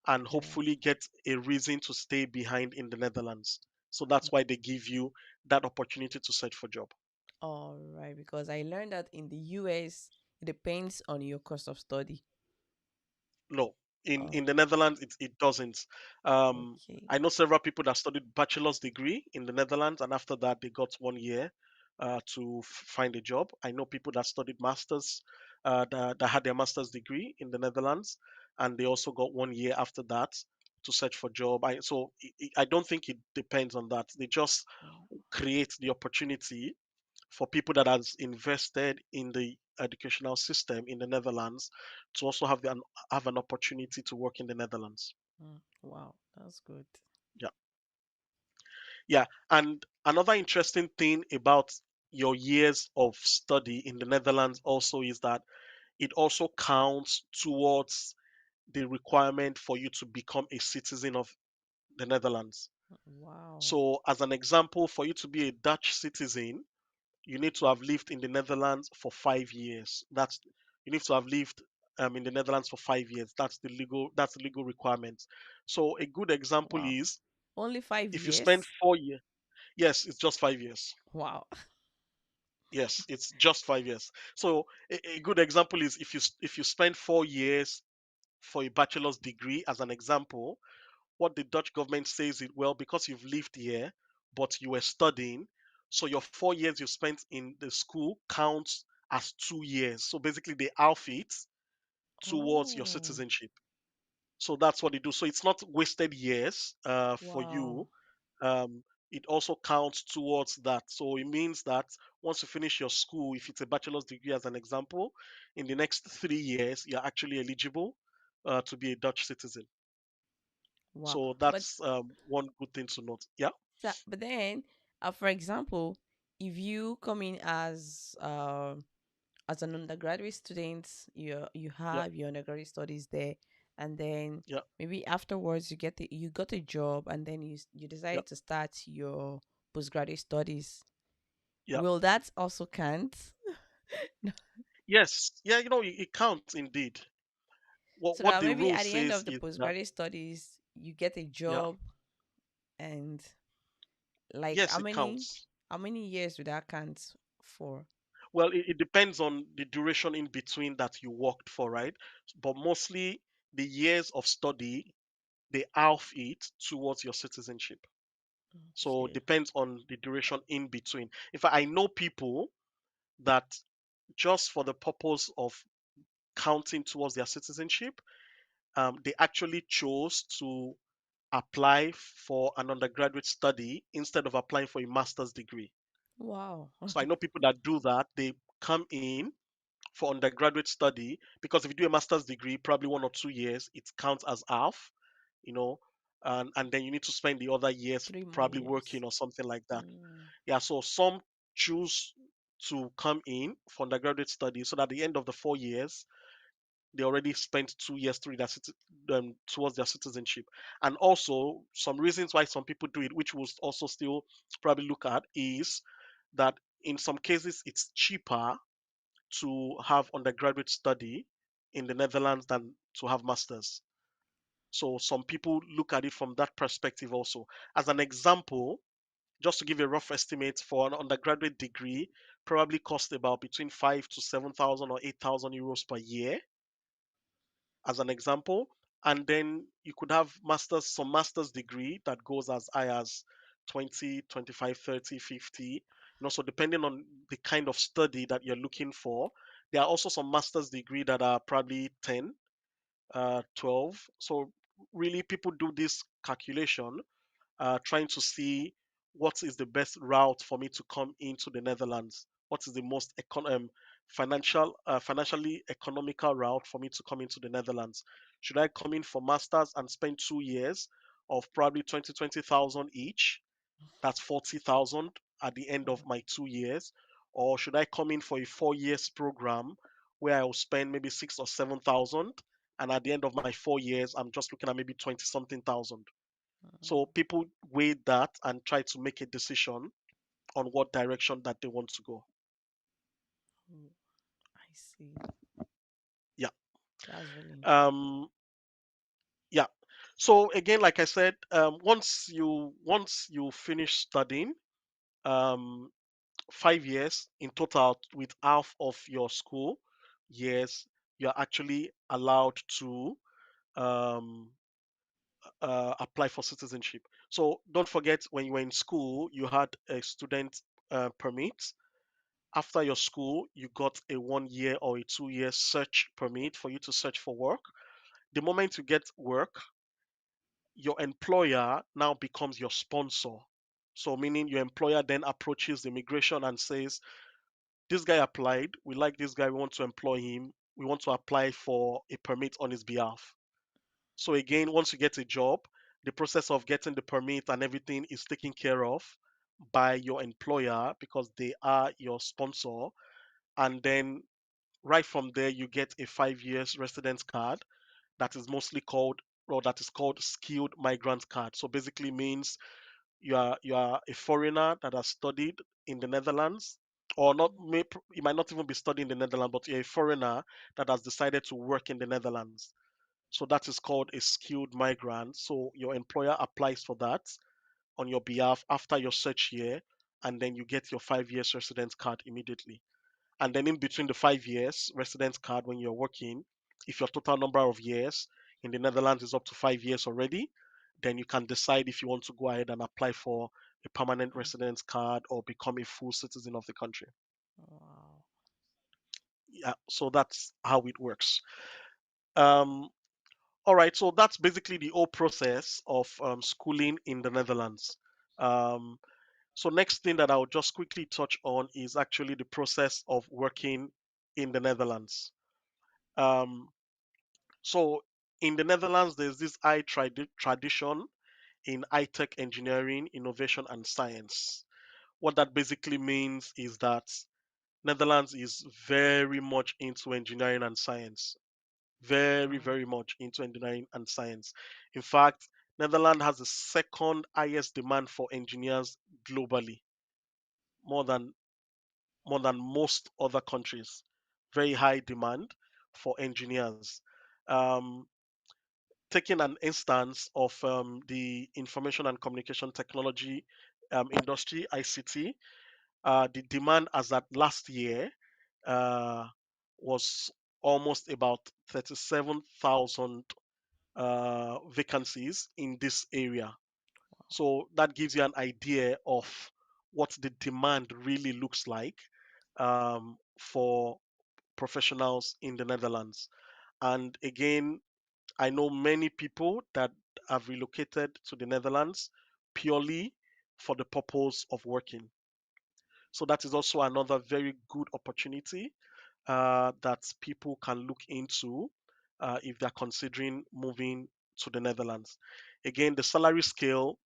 Speaker 3: and
Speaker 1: Okay.
Speaker 3: hopefully get a reason to stay behind in the Netherlands. So that's why they give you that opportunity to search for job.
Speaker 1: All right, because I learned that in the US, it depends on your course of study.
Speaker 3: No,
Speaker 1: Oh,
Speaker 3: in the Netherlands, it doesn't. Um,
Speaker 1: okay.
Speaker 3: I know several people that studied bachelor's degree in the Netherlands, and after that they got 1 year to find a job. I know people that studied masters, that had their master's degree in the Netherlands, and they also got 1 year after that to search for job. I don't think it depends on that. They just
Speaker 1: Mm,
Speaker 3: create the opportunity for people that has invested in the educational system in the Netherlands to also have an opportunity to work in the Netherlands.
Speaker 1: wow, that's good.
Speaker 3: Yeah, yeah. And another interesting thing about your years of study in the Netherlands also is that it also counts towards the requirement for you to become a citizen of the Netherlands.
Speaker 1: Wow,
Speaker 3: So, as an example, for you to be a Dutch citizen, you need to have lived in the Netherlands for 5 years. That's You need to have lived in the Netherlands for 5 years. That's the legal requirement. So a good example
Speaker 1: wow.
Speaker 3: is
Speaker 1: Only five
Speaker 3: if you spend
Speaker 1: years?
Speaker 3: 4 years. Yes, it's just 5 years.
Speaker 1: Wow.
Speaker 3: Yes, it's just 5 years. So a good example is if you spend 4 years for a bachelor's degree, as an example, what the Dutch government says it well because you've lived here, but you were studying. So your 4 years you spent in the school counts as 2 years. So basically, they half it towards your
Speaker 1: Oh,
Speaker 3: citizenship. So that's what they do. So it's not wasted years for
Speaker 1: wow,
Speaker 3: you. Um, it also counts towards that. So it means that once you finish your school, if it's a bachelor's degree, as an example, in the next 3 years, you're actually eligible to be a Dutch citizen.
Speaker 1: wow.
Speaker 3: So
Speaker 1: But
Speaker 3: that's one good thing to note. Yeah,
Speaker 1: but then, for example, if you come in as an undergraduate student, you
Speaker 3: yeah,
Speaker 1: have your undergraduate studies there, and then
Speaker 3: yeah,
Speaker 1: maybe afterwards you got a job, and then you
Speaker 3: yeah,
Speaker 1: decided to start your postgraduate studies.
Speaker 3: yeah.
Speaker 1: Will that also count?
Speaker 3: Yes, yeah. It counts indeed. What
Speaker 1: So
Speaker 3: what
Speaker 1: that
Speaker 3: the
Speaker 1: maybe
Speaker 3: rule
Speaker 1: at the end
Speaker 3: says
Speaker 1: of the
Speaker 3: is that
Speaker 1: postgraduate studies, you get a
Speaker 3: yeah,
Speaker 1: job, and like
Speaker 3: yes, it counts.
Speaker 1: how many years would that count for?
Speaker 3: Well, it depends on the duration in between that you worked for, right? But mostly the years of study they half it towards your citizenship. So it
Speaker 1: Okay.
Speaker 3: depends on the duration in between. In fact, I know people that just for the purpose of counting towards their citizenship, they actually chose to apply for an undergraduate study instead of applying for a master's degree.
Speaker 1: Wow.
Speaker 3: So I know people that do that. They come in for undergraduate study because if you do a master's degree, probably 1 or 2 years, it counts as half, you know, and then you need to spend the other years
Speaker 1: 3 more
Speaker 3: probably
Speaker 1: years.
Speaker 3: working or something like that.
Speaker 1: Mm.
Speaker 3: Yeah, so some choose to come in for undergraduate study so that at the end of the 4 years, they already spent 2 years towards their citizenship. And also, some reasons why some people do it, which we'll also still probably look at, is that in some cases it's cheaper to have undergraduate study in the Netherlands than to have masters. So some people look at it from that perspective also. As an example, just to give you a rough estimate for an undergraduate degree, probably cost about between 5 to 7,000 or 8,000 euros per year as an example. And then you could have some master's degree that goes as high as 20, 25, 30, 50. So depending on the kind of study that you're looking for, there are also some master's degree that are probably 10, 12. So really, people do this calculation, trying to see what is the best route for me to come into the Netherlands. What is the most financially economical route for me to come into the Netherlands? Should I come in for masters and spend 2 years of probably 20,000 each? That's 40,000 at the end of my 2 years. Or should I come in for a 4 years program where I will spend maybe 6 or 7,000, and at the end of my 4 years, I'm just looking at maybe 20 something thousand. So people weigh that and try to make a decision on what direction that they want to go.
Speaker 1: Oh, I see.
Speaker 3: Yeah.
Speaker 1: That's really interesting.
Speaker 3: Um, yeah. So again, like I said, once you finish studying, um, 5 years in total with half of your school years, you're actually allowed to um, apply for citizenship. So don't forget, when you were in school, you had a student permit. After your school, you got a 1 year or a 2 year search permit for you to search for work. The moment you get work, your employer now becomes your sponsor. So, meaning your employer then approaches the immigration and says, this guy applied, we like this guy, we want to employ him, we want to apply for a permit on his behalf. So, again, once you get a job, the process of getting the permit and everything is taken care of by your employer because they are your sponsor. And then right from there, you get a 5 years residence card that is mostly called, or that is called skilled migrant card. So basically means you are a foreigner that has studied in the Netherlands, or not. You might not even be studying in the Netherlands, but you're a foreigner that has decided to work in the Netherlands. So that is called a skilled migrant. So your employer applies for that on your behalf after your search year, and then you get your 5 years residence card immediately. And then in between the 5 years residence card, when you're working, if your total number of years in the Netherlands is up to 5 years already, then you can decide if you want to go ahead and apply for a permanent residence card or become a full citizen of the country.
Speaker 1: Wow.
Speaker 3: Yeah, so that's how it works. Um, all right, so that's basically the whole process of schooling in the Netherlands. Um, so next thing that I'll just quickly touch on is actually the process of working in the Netherlands. Um, so in the Netherlands, there's this high tradition in high tech engineering, innovation, and science. What that basically means is that Netherlands is very much into engineering and science. Very,
Speaker 1: Wow.
Speaker 3: very much into engineering and science. In fact, Netherlands has the second highest demand for engineers globally, more than most other countries. Very high demand for engineers. Um, Taking an instance of the information and communication technology industry, ICT, the demand as at last year uh, was almost about 37,000 vacancies in this area. So that gives you an idea of what the demand really looks like for professionals in the Netherlands. And again, I know many people that have relocated to the Netherlands purely for the purpose of working. So that is also another very good opportunity that people can look into if they're considering moving to the Netherlands. Again, the salary scale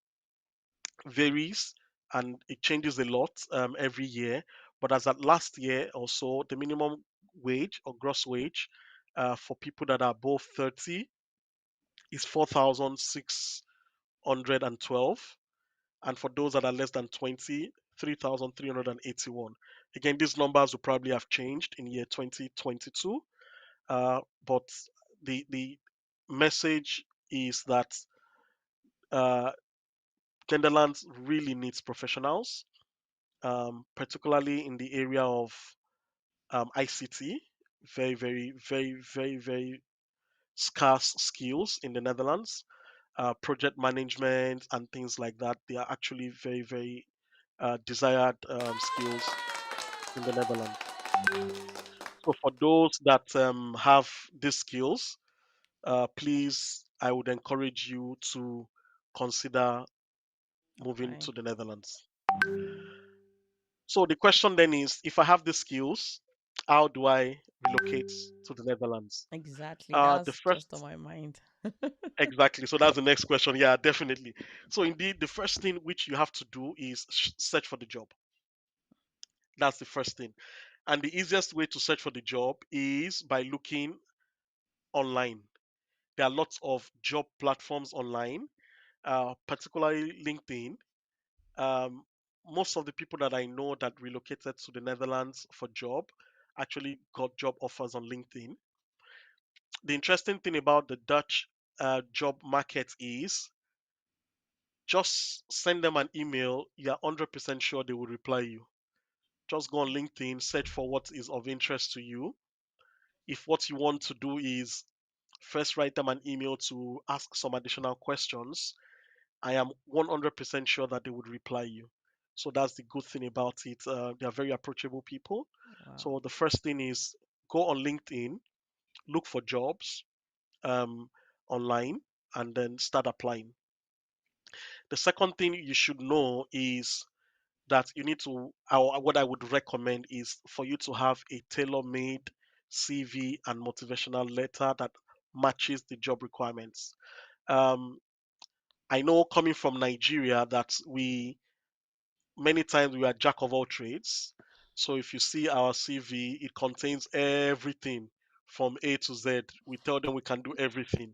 Speaker 3: varies and it changes a lot every year. But as at last year also, the minimum wage or gross wage for people that are above 30 is 4,612. And for those that are less than 20, 3,381. Again, these numbers will probably have changed in year 2022, but the message is that uh, Netherlands really needs professionals, particularly in the area of ICT. Very, very, very, very, very scarce skills in the Netherlands. Project management and things like that. They are actually very, very desired skills in the Netherlands. So for those that have these skills, please, I would encourage you to consider moving
Speaker 1: Applying.
Speaker 3: to the Netherlands. So the question then is, if I have the skills, how do I relocate to the Netherlands?
Speaker 1: Exactly.
Speaker 3: The
Speaker 1: That's
Speaker 3: first,
Speaker 1: just on my mind.
Speaker 3: exactly. So that's the next question. Yeah, definitely. So indeed, the first thing which you have to do is search for the job. That's the first thing. And the easiest way to search for the job is by looking online. There are lots of job platforms online, particularly LinkedIn. Um, Most of the people that I know that relocated to the Netherlands for job actually got job offers on LinkedIn. The interesting thing about the Dutch job market is just send them an email. You're 100% sure they will reply you. Just go on LinkedIn, search for what is of interest to you. If what you want to do is first write them an email to ask some additional questions, I am 100% sure that they would reply you. So that's the good thing about it. They are very approachable people.
Speaker 1: Wow.
Speaker 3: So the first thing is go on LinkedIn, look for jobs um, online, and then start applying. The second thing you should know is that you need to, or what I would recommend is for you to have a tailor made CV and motivational letter that matches the job requirements. Um, I know coming from Nigeria that we many times we are jack of all trades. So if you see our CV, it contains everything from A to Z. We tell them we can do everything.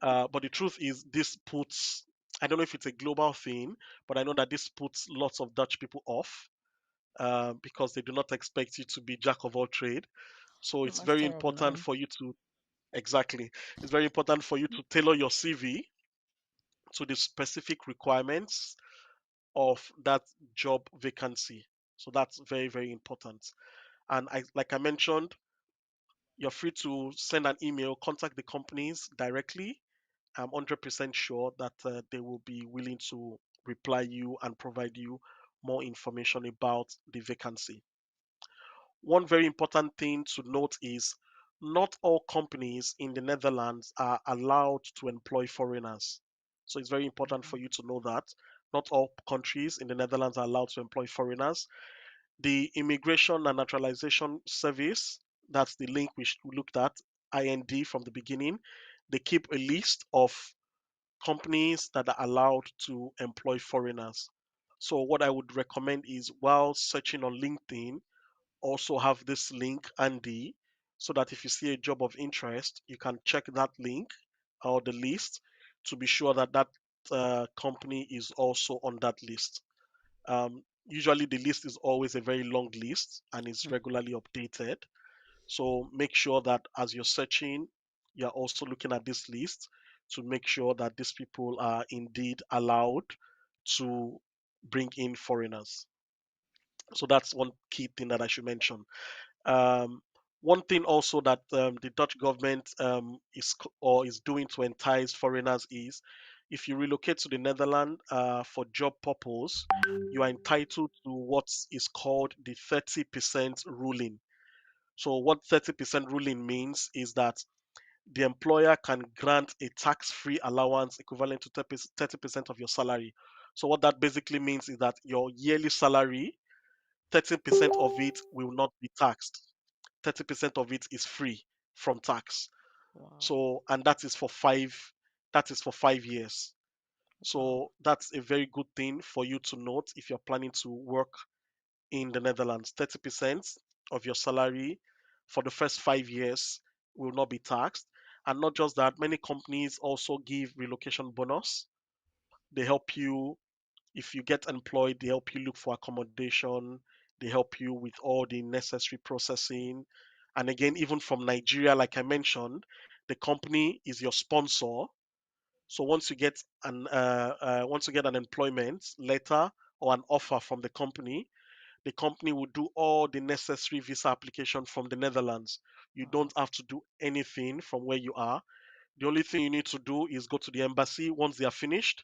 Speaker 3: But the truth is, this puts, I don't know if it's a global thing, but I know that this puts lots of Dutch people off because they do not expect you to be jack of all trade. So it's very
Speaker 1: Master of
Speaker 3: important
Speaker 1: none.
Speaker 3: for you to, exactly, it's very important for you to tailor your CV to the specific requirements of that job vacancy. So that's very, very important. And like I mentioned, you're free to send an email, contact the companies directly. I'm 100% sure that they will be willing to reply you and provide you more information about the vacancy. One very important thing to note is not all companies in the Netherlands are allowed to employ foreigners. So it's very important for
Speaker 1: Mhm.
Speaker 3: you to know that not all countries in the Netherlands are allowed to employ foreigners. The Immigration and Naturalization Service, that's the link we looked at, IND from the beginning, they keep a list of companies that are allowed to employ foreigners. So what I would recommend is while searching on LinkedIn, also have this link handy so that if you see a job of interest, you can check that link or the list to be sure that that company is also on that list. Usually, the list is always a very long list and is
Speaker 1: Mm.
Speaker 3: regularly updated. So make sure that as you're searching, you're also looking at this list to make sure that these people are indeed allowed to bring in foreigners. So that's one key thing that I should mention. Um, One thing also that the Dutch government is doing to entice foreigners is if you relocate to the Netherlands for job purpose, you are entitled to what is called the 30% ruling. So what 30% ruling means is that the employer can grant a tax-free allowance equivalent to 30% of your salary. So what that basically means is that your yearly salary, 30% of it will not be taxed. 30% of it is free from tax.
Speaker 1: Wow.
Speaker 3: So, and that is for 5 years.
Speaker 1: Wow.
Speaker 3: So that's a very good thing for you to note if you're planning to work in the Netherlands. 30% of your salary for the first 5 years will not be taxed. And not just that, many companies also give relocation bonus. They help you if you get employed, they help you look for accommodation, they help you with all the necessary processing. And again, even from Nigeria, like I mentioned, the company is your sponsor. So once you get an employment letter or an offer from the company will do all the necessary visa application from the Netherlands. You
Speaker 1: Wow.
Speaker 3: don't have to do anything from where you are. The only thing you need to do is go to the embassy. Once they are finished,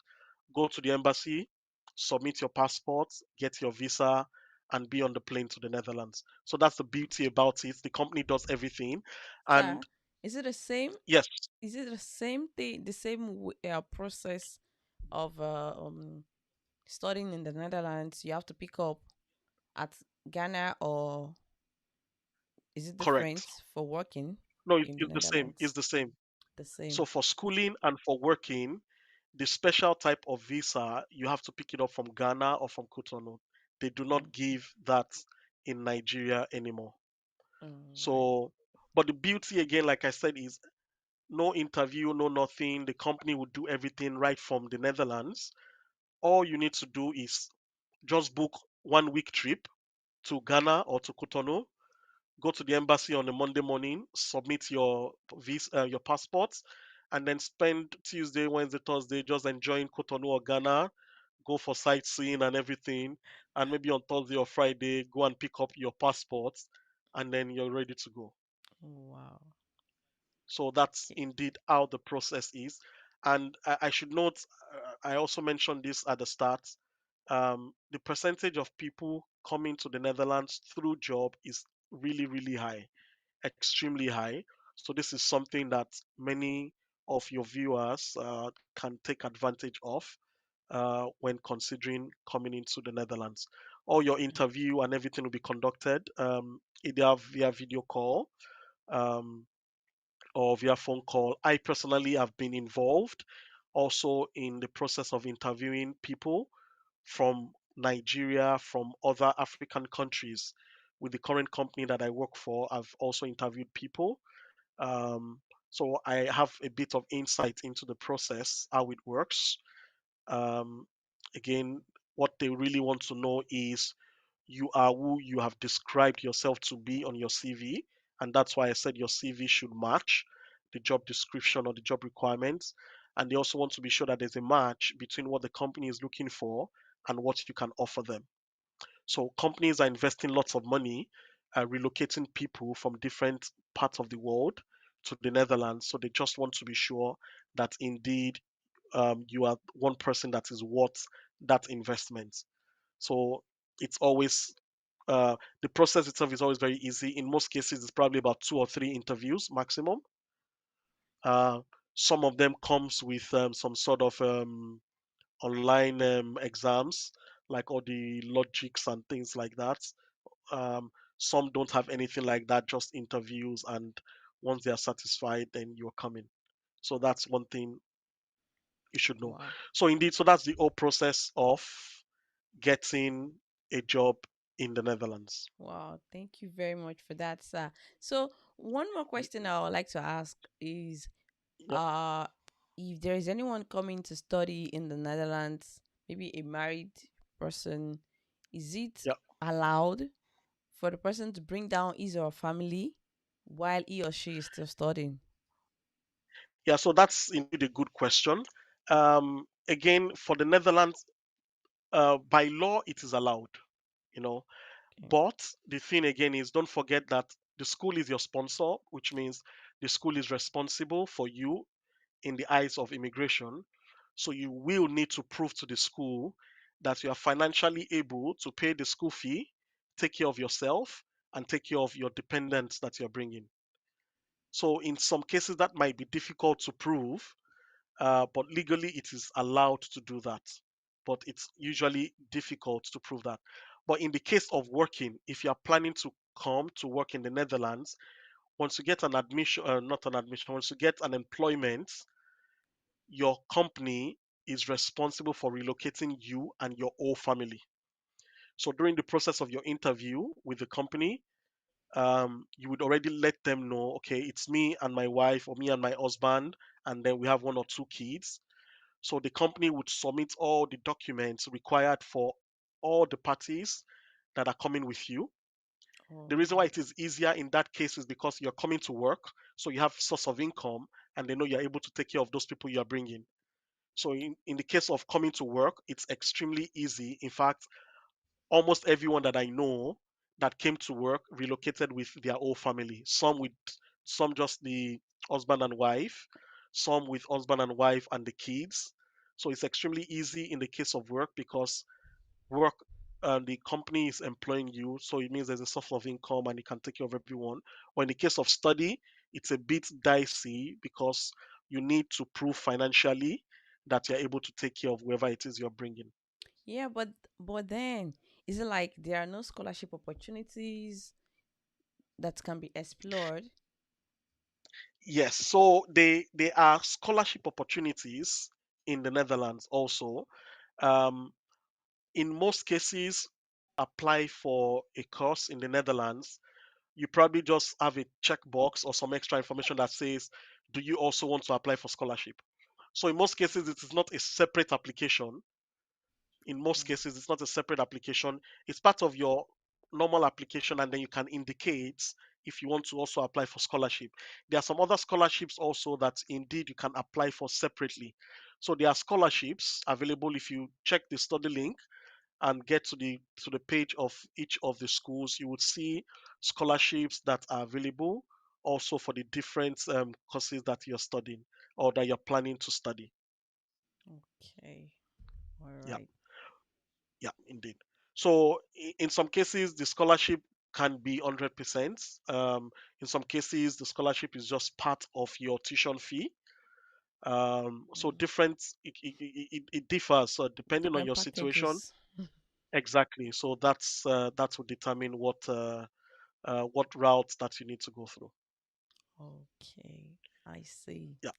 Speaker 3: go to the embassy, submit your passport, get your visa, and be on the plane to the Netherlands. So that's the beauty about it. The company does everything. And
Speaker 1: Sir, is it the same?
Speaker 3: yes,
Speaker 1: Is it the same thing, the same process of studying in the Netherlands? You have to pick up at Ghana, or is it different
Speaker 3: correct.
Speaker 1: for working
Speaker 3: No,
Speaker 1: in the
Speaker 3: it's the same. It's
Speaker 1: Netherlands?
Speaker 3: the same.
Speaker 1: The
Speaker 3: So
Speaker 1: same.
Speaker 3: for schooling and for working, the special type of visa, you have to pick it up from Ghana or from Cotonou. They do not
Speaker 1: Okay.
Speaker 3: give that in Nigeria anymore.
Speaker 1: All right.
Speaker 3: So, but the beauty again, like I said, is no interview, no nothing. The company will do everything right from the Netherlands. All you need to do is just book 1 week trip to Ghana or to Cotonou. Go to the embassy on a Monday morning, submit your visa, your passports, and then spend Tuesday, Wednesday, Thursday just enjoying Cotonou or Ghana. Go for sightseeing and everything, and maybe on Thursday or Friday, go and pick up your passports, and then you're ready to go.
Speaker 1: Wow.
Speaker 3: So that's
Speaker 1: Okay.
Speaker 3: indeed how the process is. And I should note, I also mentioned this at the start. The percentage of people coming to the Netherlands through job is really, really high, extremely high. So this is something that many of your viewers can take advantage of when considering coming into the Netherlands. All your interview and everything will be conducted either via video call. Um, or via phone call. I personally have been involved also in the process of interviewing people from Nigeria, from other African countries. With the current company that I work for, I've also interviewed people. Um, so I have a bit of insight into the process, how it works. Um, Again, what they really want to know is you are who you have described yourself to be on your CV. And that's why I said your CV should match the job description or the job requirements. And they also want to be sure that there's a match between what the company is looking for and what you can offer them. So companies are investing lots of money relocating people from different parts of the world to the Netherlands. So they just want to be sure that indeed you are one person that is worth that investment. So it's always the process itself is always very easy. In most cases, it's probably about 2 or 3 interviews maximum. Uh, some of them comes with some sort of online exams, like all the logics and things like that. Some don't have anything like that, just interviews, and once they are satisfied, then you're coming. So that's one thing you should know.
Speaker 1: Wow.
Speaker 3: So indeed, so that's the whole process of getting a job in the Netherlands.
Speaker 1: Wow. Thank you very much for that, sir. So one more question I would like to ask is
Speaker 3: Yeah,
Speaker 1: uh if there is anyone coming to study in the Netherlands, maybe a married person, is it
Speaker 3: yeah,
Speaker 1: allowed for the person to bring down his or her family while he or she is still studying?
Speaker 3: yeah. So that's indeed a good question. Again, for the Netherlands, by law, it is allowed. You know,
Speaker 1: Okay.
Speaker 3: but the thing again is, don't forget that the school is your sponsor, which means the school is responsible for you in the eyes of immigration. So you will need to prove to the school that you are financially able to pay the school fee, take care of yourself, and take care of your dependents that you're bringing. So in some cases, that might be difficult to prove, but legally it is allowed to do that. But it's usually difficult to prove that. But in the case of working, if you are planning to come to work in the Netherlands, once you get an admission, not an admission, once you get an employment, your company is responsible for relocating you and your whole family. So during the process of your interview with the company, you would already let them know, okay, it's me and my wife or me and my husband, and then we have 1 or 2 kids. So the company would submit all the documents required for all the parties that are coming with you. The reason why
Speaker 1: Oh,
Speaker 3: it is easier in that case is because you're coming to work, so you have source of income, and they know you're able to take care of those people you are bringing. So in the case of coming to work, it's extremely easy. In fact, almost everyone that I know that came to work relocated with their whole family. Some just the husband and wife, some with husband and wife and the kids. So it's extremely easy in the case of work because work the company is employing you, so it means there's a source of income and it can take care of everyone. Or in the case of study, it's a bit dicey because you need to prove financially that you're able to take care of whoever it is you're bringing.
Speaker 1: Yeah, but then is it like there are no scholarship opportunities that can be explored?
Speaker 3: Yes, so they are scholarship opportunities in the Netherlands also. Um, in most cases, apply for a course in the Netherlands, you probably just have a checkbox or some extra information that says, do you also want to apply for scholarship? So in most cases, it is not a separate application. In most
Speaker 1: Mm.
Speaker 3: cases, it's not a separate application. It's part of your normal application, and then you can indicate if you want to also apply for scholarship. There are some other scholarships also that indeed you can apply for separately. So there are scholarships available if you check the study link and get to the page of each of the schools. You would see scholarships that are available also for the different courses that you're studying or that you're planning to study.
Speaker 1: Okay. All
Speaker 3: Yeah,
Speaker 1: right.
Speaker 3: yeah, indeed. So in some cases, the scholarship can be 100%. In some cases, the scholarship is just part of your tuition fee. So
Speaker 1: Mm.
Speaker 3: different, it differs. So depending on
Speaker 1: Different
Speaker 3: your situation,
Speaker 1: packages.
Speaker 3: exactly. So that will determine what routes that you need to go through.
Speaker 1: Okay. I see.
Speaker 3: Yeah,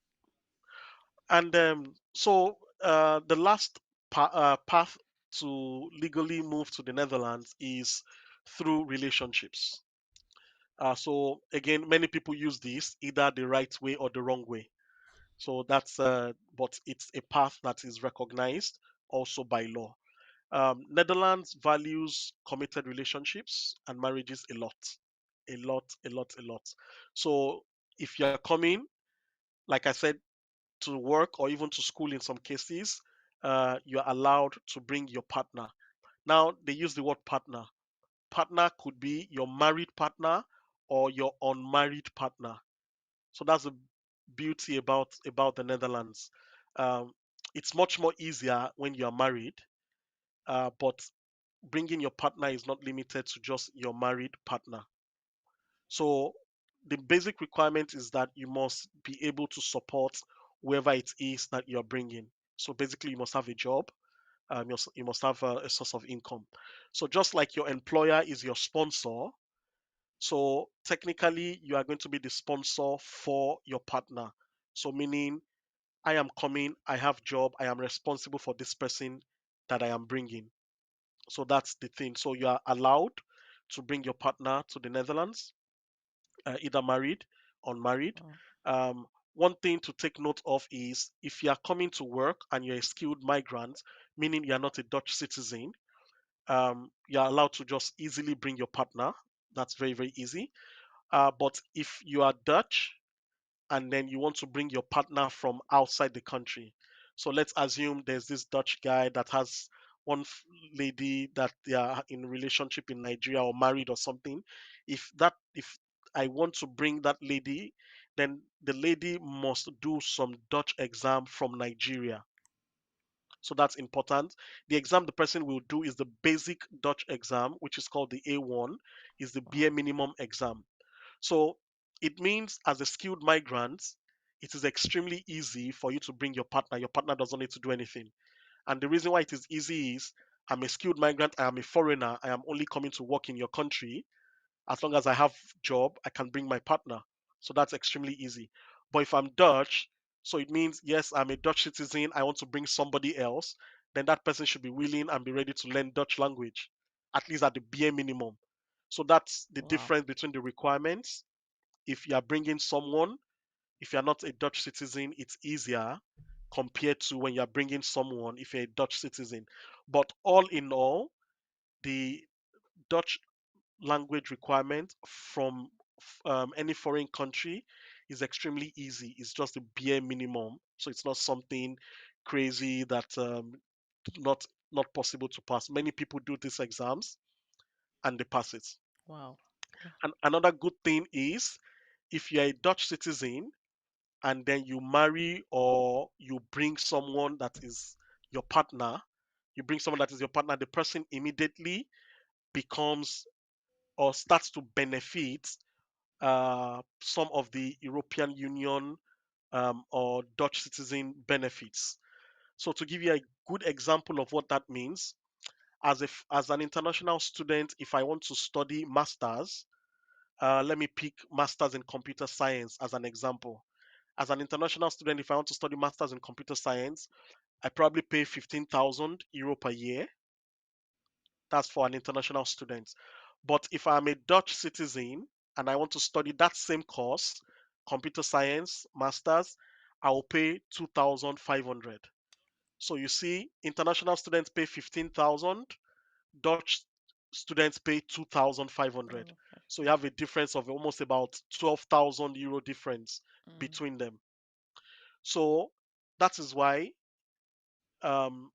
Speaker 3: and the last path to legally move to the Netherlands is through relationships. So again, many people use this either the right way or the wrong way. So but it's a path that is recognized also by law. Netherlands values committed relationships and marriages a lot, a lot, a lot, a lot. So if you're coming, like I said, to work or even to school in some cases, you're allowed to bring your partner. Now, they use the word partner. Partner could be your married partner or your unmarried partner. So that's the beauty about the Netherlands. Um, it's much more easier when you are married, but bringing your partner is not limited to just your married partner. So the basic requirement is that you must be able to support whoever it is that you're bringing. So basically, you must have a job. You must have a source of income. So just like your employer is your sponsor, so technically you are going to be the sponsor for your partner. So meaning I am coming, I have job, I am responsible for this person that I am bringing. So that's the thing. So you are allowed to bring your partner to the Netherlands, either married, unmarried.
Speaker 1: Wow.
Speaker 3: One thing to take note of is if you are coming to work and you're a skilled migrant, meaning you are not a Dutch citizen, you are allowed to just easily bring your partner. That's very, very easy. But if you are Dutch and then you want to bring your partner from outside the country. So let's assume there's this Dutch guy that has lady that they are in relationship in Nigeria or married or something. If I want to bring that lady, then the lady must do some Dutch exam from Nigeria. So that's important. The exam the person will do is the basic Dutch exam, which is called the A1, is the bare
Speaker 1: Wow.
Speaker 3: minimum exam. So it means as a skilled migrant, it is extremely easy for you to bring your partner. Your partner doesn't need to do anything. And the reason why it is easy is I'm a skilled migrant, I am a foreigner, I am only coming to work in your country. As long as I have job, I can bring my partner. So that's extremely easy. But if I'm Dutch, so it means yes, I'm a Dutch citizen, I want to bring somebody else, then that person should be willing and be ready to learn Dutch language, at least at the bare minimum. So that's the
Speaker 1: Wow.
Speaker 3: difference between the requirements. If you are bringing someone, if you're not a Dutch citizen, it's easier compared to when you're bringing someone if you're a Dutch citizen. But all in all, the Dutch language requirement from any foreign country is extremely easy. It's just the bare minimum, so it's not something crazy that not not possible to pass. Many people do these exams and they pass it.
Speaker 1: Wow.
Speaker 3: And another good thing is if you're a Dutch citizen, and then you marry or you bring someone that is your partner, the person immediately becomes or starts to benefit some of the European Union or Dutch citizen benefits. So to give you a good example of what that means, as an international student, if I want to study masters, let me pick masters in computer science as an example. As an international student, if I want to study masters in computer science, I probably pay 15,000 euro per year. That's for an international student. But if I'm a Dutch citizen and I want to study that same course, computer science, masters, I will pay 2,500. So you see, international students pay 15,000, Dutch students pay 2,500.
Speaker 1: Okay.
Speaker 3: So you have a difference of almost about 12,000 euro difference
Speaker 1: Mm.
Speaker 3: between them. So that is why um,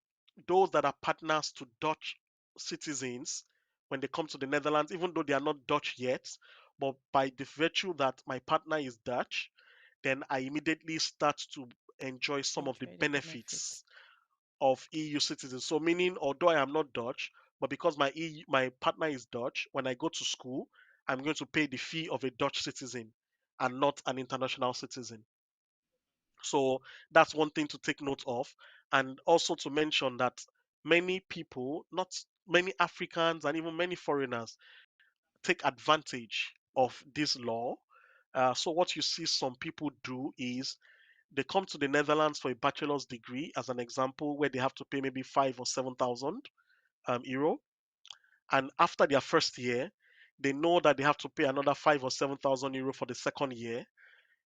Speaker 3: those that are partners to Dutch citizens, when they come to the Netherlands, even though they are not Dutch yet, but by the virtue that my partner is Dutch, then I immediately start to enjoy some of the
Speaker 1: Enjoy the
Speaker 3: benefits
Speaker 1: benefits.
Speaker 3: of EU citizens. So meaning, although I am not Dutch, but because my partner is Dutch, when I go to school, I'm going to pay the fee of a Dutch citizen and not an international citizen. So that's one thing to take note of. And also to mention that many people, not many Africans and even many foreigners, take advantage of this law. So what you see some people do is they come to the Netherlands for a bachelor's degree, as an example, where they have to pay maybe 5 or 7,000 euro. And after their first year, they know that they have to pay another 5 or 7,000 euro for the second year.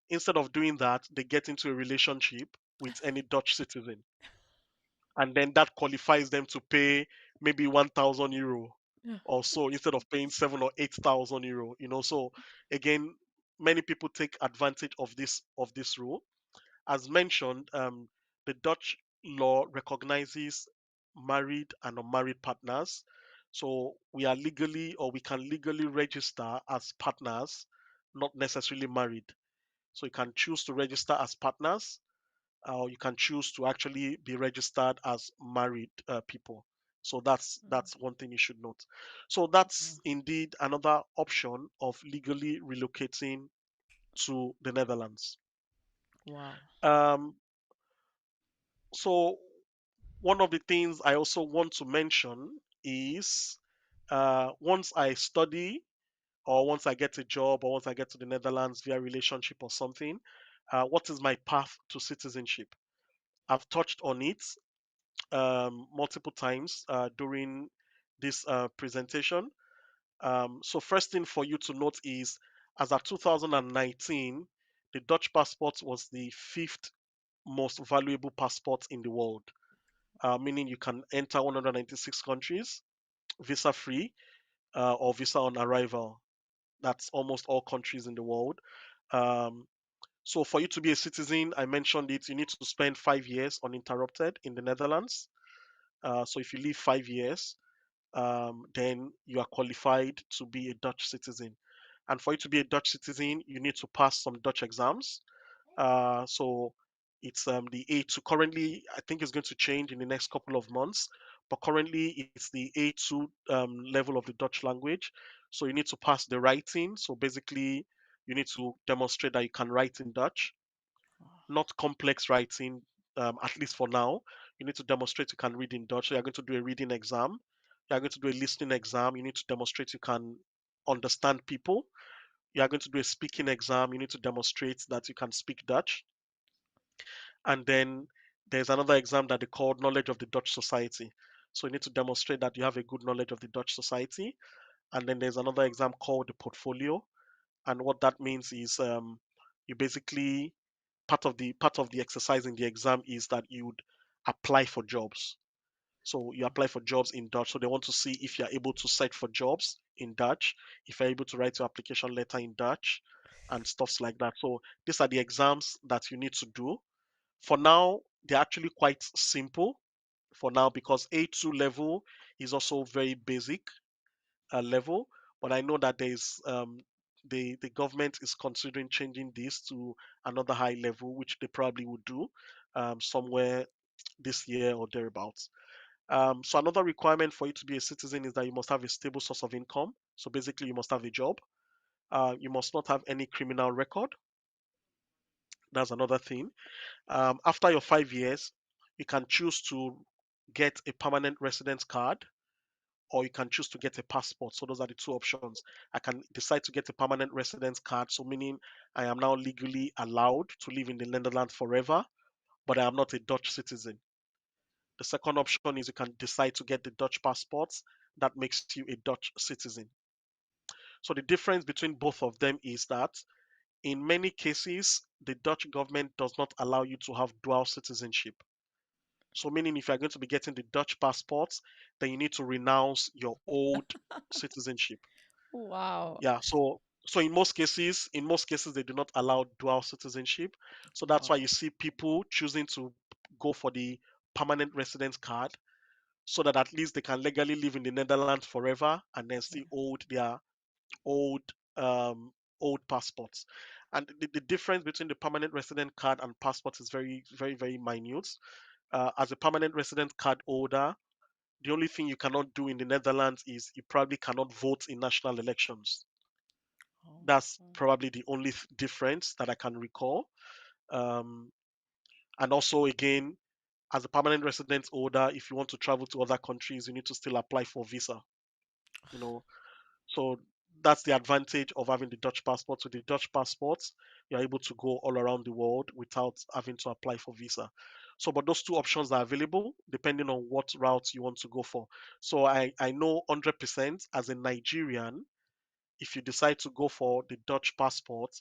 Speaker 3: Instead of doing that, they get into a relationship with any Dutch citizen, and then that qualifies them to pay maybe 1,000 euro or so instead of paying 7 or 8,000 euro. So again, many people take advantage of this rule. As mentioned, the Dutch law recognizes married and unmarried partners. So we can legally register as partners, not necessarily married. So you can choose to register as partners, or you can choose to actually be registered as married people. So that's one thing you should note. So
Speaker 1: Mm.
Speaker 3: that's indeed another option of legally relocating to the Netherlands.
Speaker 1: Wow.
Speaker 3: Um, so one of the things I also want to mention is once I study or once I get a job or once I get to the Netherlands via relationship or something, what is my path to citizenship? I've touched on it multiple times during this presentation. So first thing for you to note is, as of 2019, the Dutch passport was the fifth most valuable passport in the world, meaning you can enter 196 countries visa free or visa on arrival. That's almost all countries in the world. Um, so for you to be a citizen, I mentioned it, you need to spend 5 years uninterrupted in the Netherlands. So if you live 5 years, then you are qualified to be a Dutch citizen. And for you to be a Dutch citizen, you need to pass some Dutch exams. So it's the A2. Currently, I think it's going to change in the next couple of months, but currently it's the A2 level of the Dutch language. So you need to pass the writing. So basically, you need to demonstrate that you can write in Dutch, not complex writing, at least for now. You need to demonstrate you can read in Dutch. So you're going to do a reading exam. You're going to do a listening exam. You need to demonstrate you can understand people. You are going to do a speaking exam. You need to demonstrate that you can speak Dutch. And then there's another exam that they call knowledge of the Dutch society. So you need to demonstrate that you have a good knowledge of the Dutch society. And then there's another exam called the portfolio. And what that means is you basically part of the exercise in the exam is that you would apply for jobs. So you apply for jobs in Dutch. So they want to see if you're able to search for jobs in Dutch, if you're able to write your application letter in Dutch, and stuffs like that. So these are the exams that you need to do. For now, they're actually quite simple for now because A2 level is also very basic level. But I know that there's the government is considering changing this to another high level, which they probably would do somewhere this year or thereabouts. So another requirement for you to be a citizen is that you must have a stable source of income. So basically, you must have a job. You must not have any criminal record. That's another thing. After your 5 years, you can choose to get a permanent residence card, or you can choose to get a passport. So those are the two options. I can decide to get a permanent residence card, so meaning I am now legally allowed to live in the Netherlands forever, but I am not a Dutch citizen. The second option is you can decide to get the Dutch passports. That makes you a Dutch citizen. So the difference between both of them is that in many cases, the Dutch government does not allow you to have dual citizenship. So, meaning if you're going to be getting the Dutch passports, then you need to renounce your old citizenship.
Speaker 1: Wow.
Speaker 3: Yeah. So in most cases, they do not allow dual citizenship. So that's why
Speaker 1: Wow.
Speaker 3: you see people choosing to go for the permanent residence card, so that at least they can legally live in the Netherlands forever and then still hold their old um, old passports. And the difference between the permanent resident card and passport is very, very, very minute. As a permanent resident card holder, the only thing you cannot do in the Netherlands is you probably cannot vote in national elections.
Speaker 1: Oh.
Speaker 3: That's probably the only difference that I can recall. Um, and also, again, as a permanent resident holder, if you want to travel to other countries, you need to still apply for visa. You know, So that's the advantage of having the Dutch passport. With the Dutch passports, you're able to go all around the world without having to apply for visa. So, but those two options are available depending on what route you want to go for. So I know 100% as a Nigerian, if you decide to go for the Dutch passport,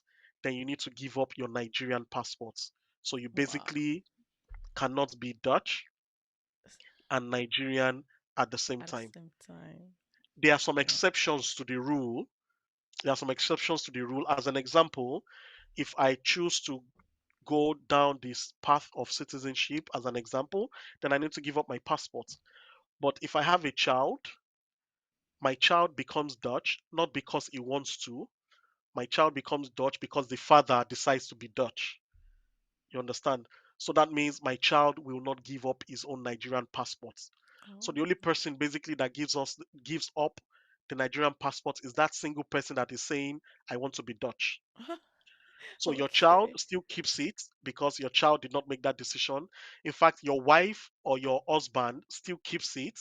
Speaker 3: then you need to give up your Nigerian passports. So you
Speaker 1: Wow.
Speaker 3: basically cannot be Dutch and Nigerian at the same
Speaker 1: At the
Speaker 3: time.
Speaker 1: same time.
Speaker 3: There are some
Speaker 1: Wow.
Speaker 3: exceptions to the rule. There are some exceptions to the rule. As an example, if I choose to go down this path of citizenship, as an example, then I need to give up my passport. But if I have a child, my child becomes Dutch, not because he wants to. My child becomes Dutch because the father decides to be Dutch. You understand? So that means my child will not give up his own Nigerian passport. So
Speaker 1: Oh.
Speaker 3: the only person basically that gives up the Nigerian passport is that single person that is saying, I want to be Dutch. So your child
Speaker 1: Okay.
Speaker 3: still keeps it because your child did not make that decision. In fact, your wife or your husband still keeps it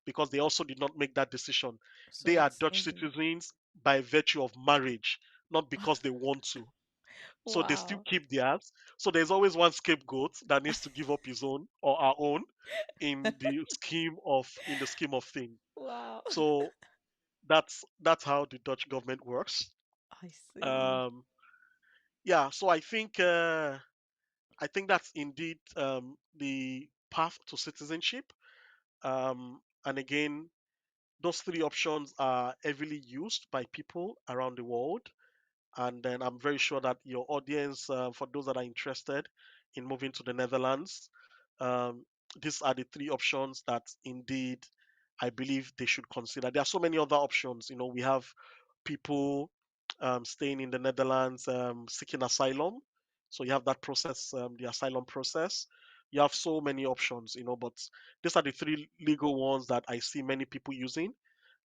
Speaker 3: because they also did not make that decision.
Speaker 1: So
Speaker 3: They are
Speaker 1: it's
Speaker 3: Dutch
Speaker 1: maybe.
Speaker 3: citizens by virtue of marriage, not because they want to. So they still
Speaker 1: Wow.
Speaker 3: keep theirs. So there's always one scapegoat that needs to give up his own or our own in the scheme of things.
Speaker 1: Wow.
Speaker 3: So that's how the Dutch government works.
Speaker 1: I see.
Speaker 3: Um, yeah, so I think that's indeed the path to citizenship. And again, those three options are heavily used by people around the world. And then I'm very sure that your audience, for those that are interested in moving to the Netherlands, um, these are the three options that indeed I believe they should consider. There are so many other options. We have people staying in the Netherlands seeking asylum. So you have that process, the asylum process. You have so many options, but these are the three legal ones that I see many people using,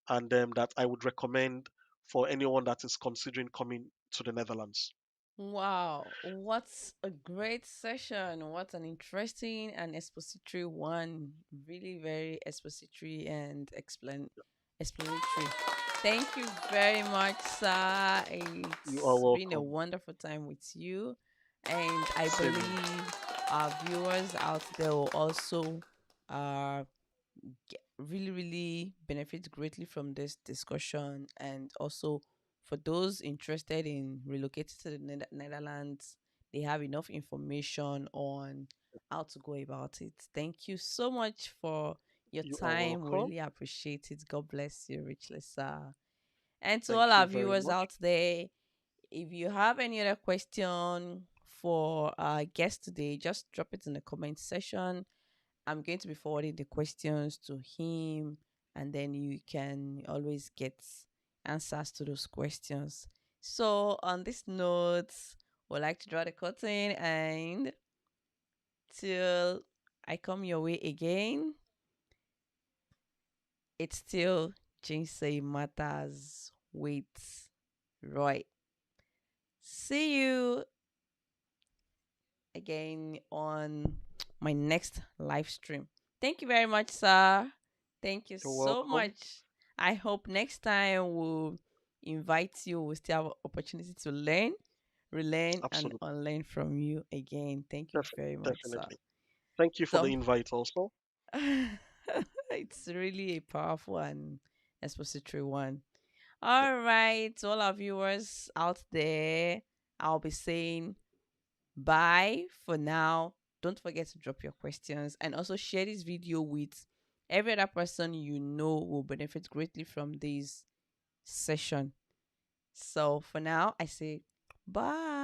Speaker 3: and that I would recommend for anyone that is considering coming to the Netherlands.
Speaker 1: Wow, what a great session. What an interesting and expository one. Really very expository and explanatory. Thank you very much, sir.
Speaker 3: You are
Speaker 1: It's been a
Speaker 3: welcome.
Speaker 1: wonderful time with you. And I
Speaker 3: Same here.
Speaker 1: believe our viewers out there will also uh really, really benefit greatly from this discussion. And also, for those interested in relocating to the Netherlands, they have enough information on how to go about it. Thank you so much for your
Speaker 3: You are
Speaker 1: time. We
Speaker 3: welcome.
Speaker 1: really appreciate it. God bless you richly, sir. And to all
Speaker 3: Thank
Speaker 1: our
Speaker 3: you very
Speaker 1: viewers
Speaker 3: much.
Speaker 1: out there, if you have any other question for our guest today, just drop it in the comment section. I'm going to be forwarding the questions to him, and then you can always get answers to those questions. So on this note, we'd like to draw the curtain and till I come your way again, it's still Jinsei Matters with Roy. See you again on my next live stream. Thank you very much, sir. Thank you
Speaker 3: You're
Speaker 1: so
Speaker 3: welcome.
Speaker 1: much. I hope next time we'll invite you. We'll still have opportunity to learn, relearn, and
Speaker 3: Absolutely.
Speaker 1: unlearn from you again. Thank you very much, sir.
Speaker 3: Definitely. Thank you for the
Speaker 1: So
Speaker 3: invite also.
Speaker 1: it's really a powerful and expository one. All right, to all our viewers out there, I'll be saying bye for now. Don't forget to drop your questions and also share this video with every other person you know will benefit greatly from this session. So for now, I say bye.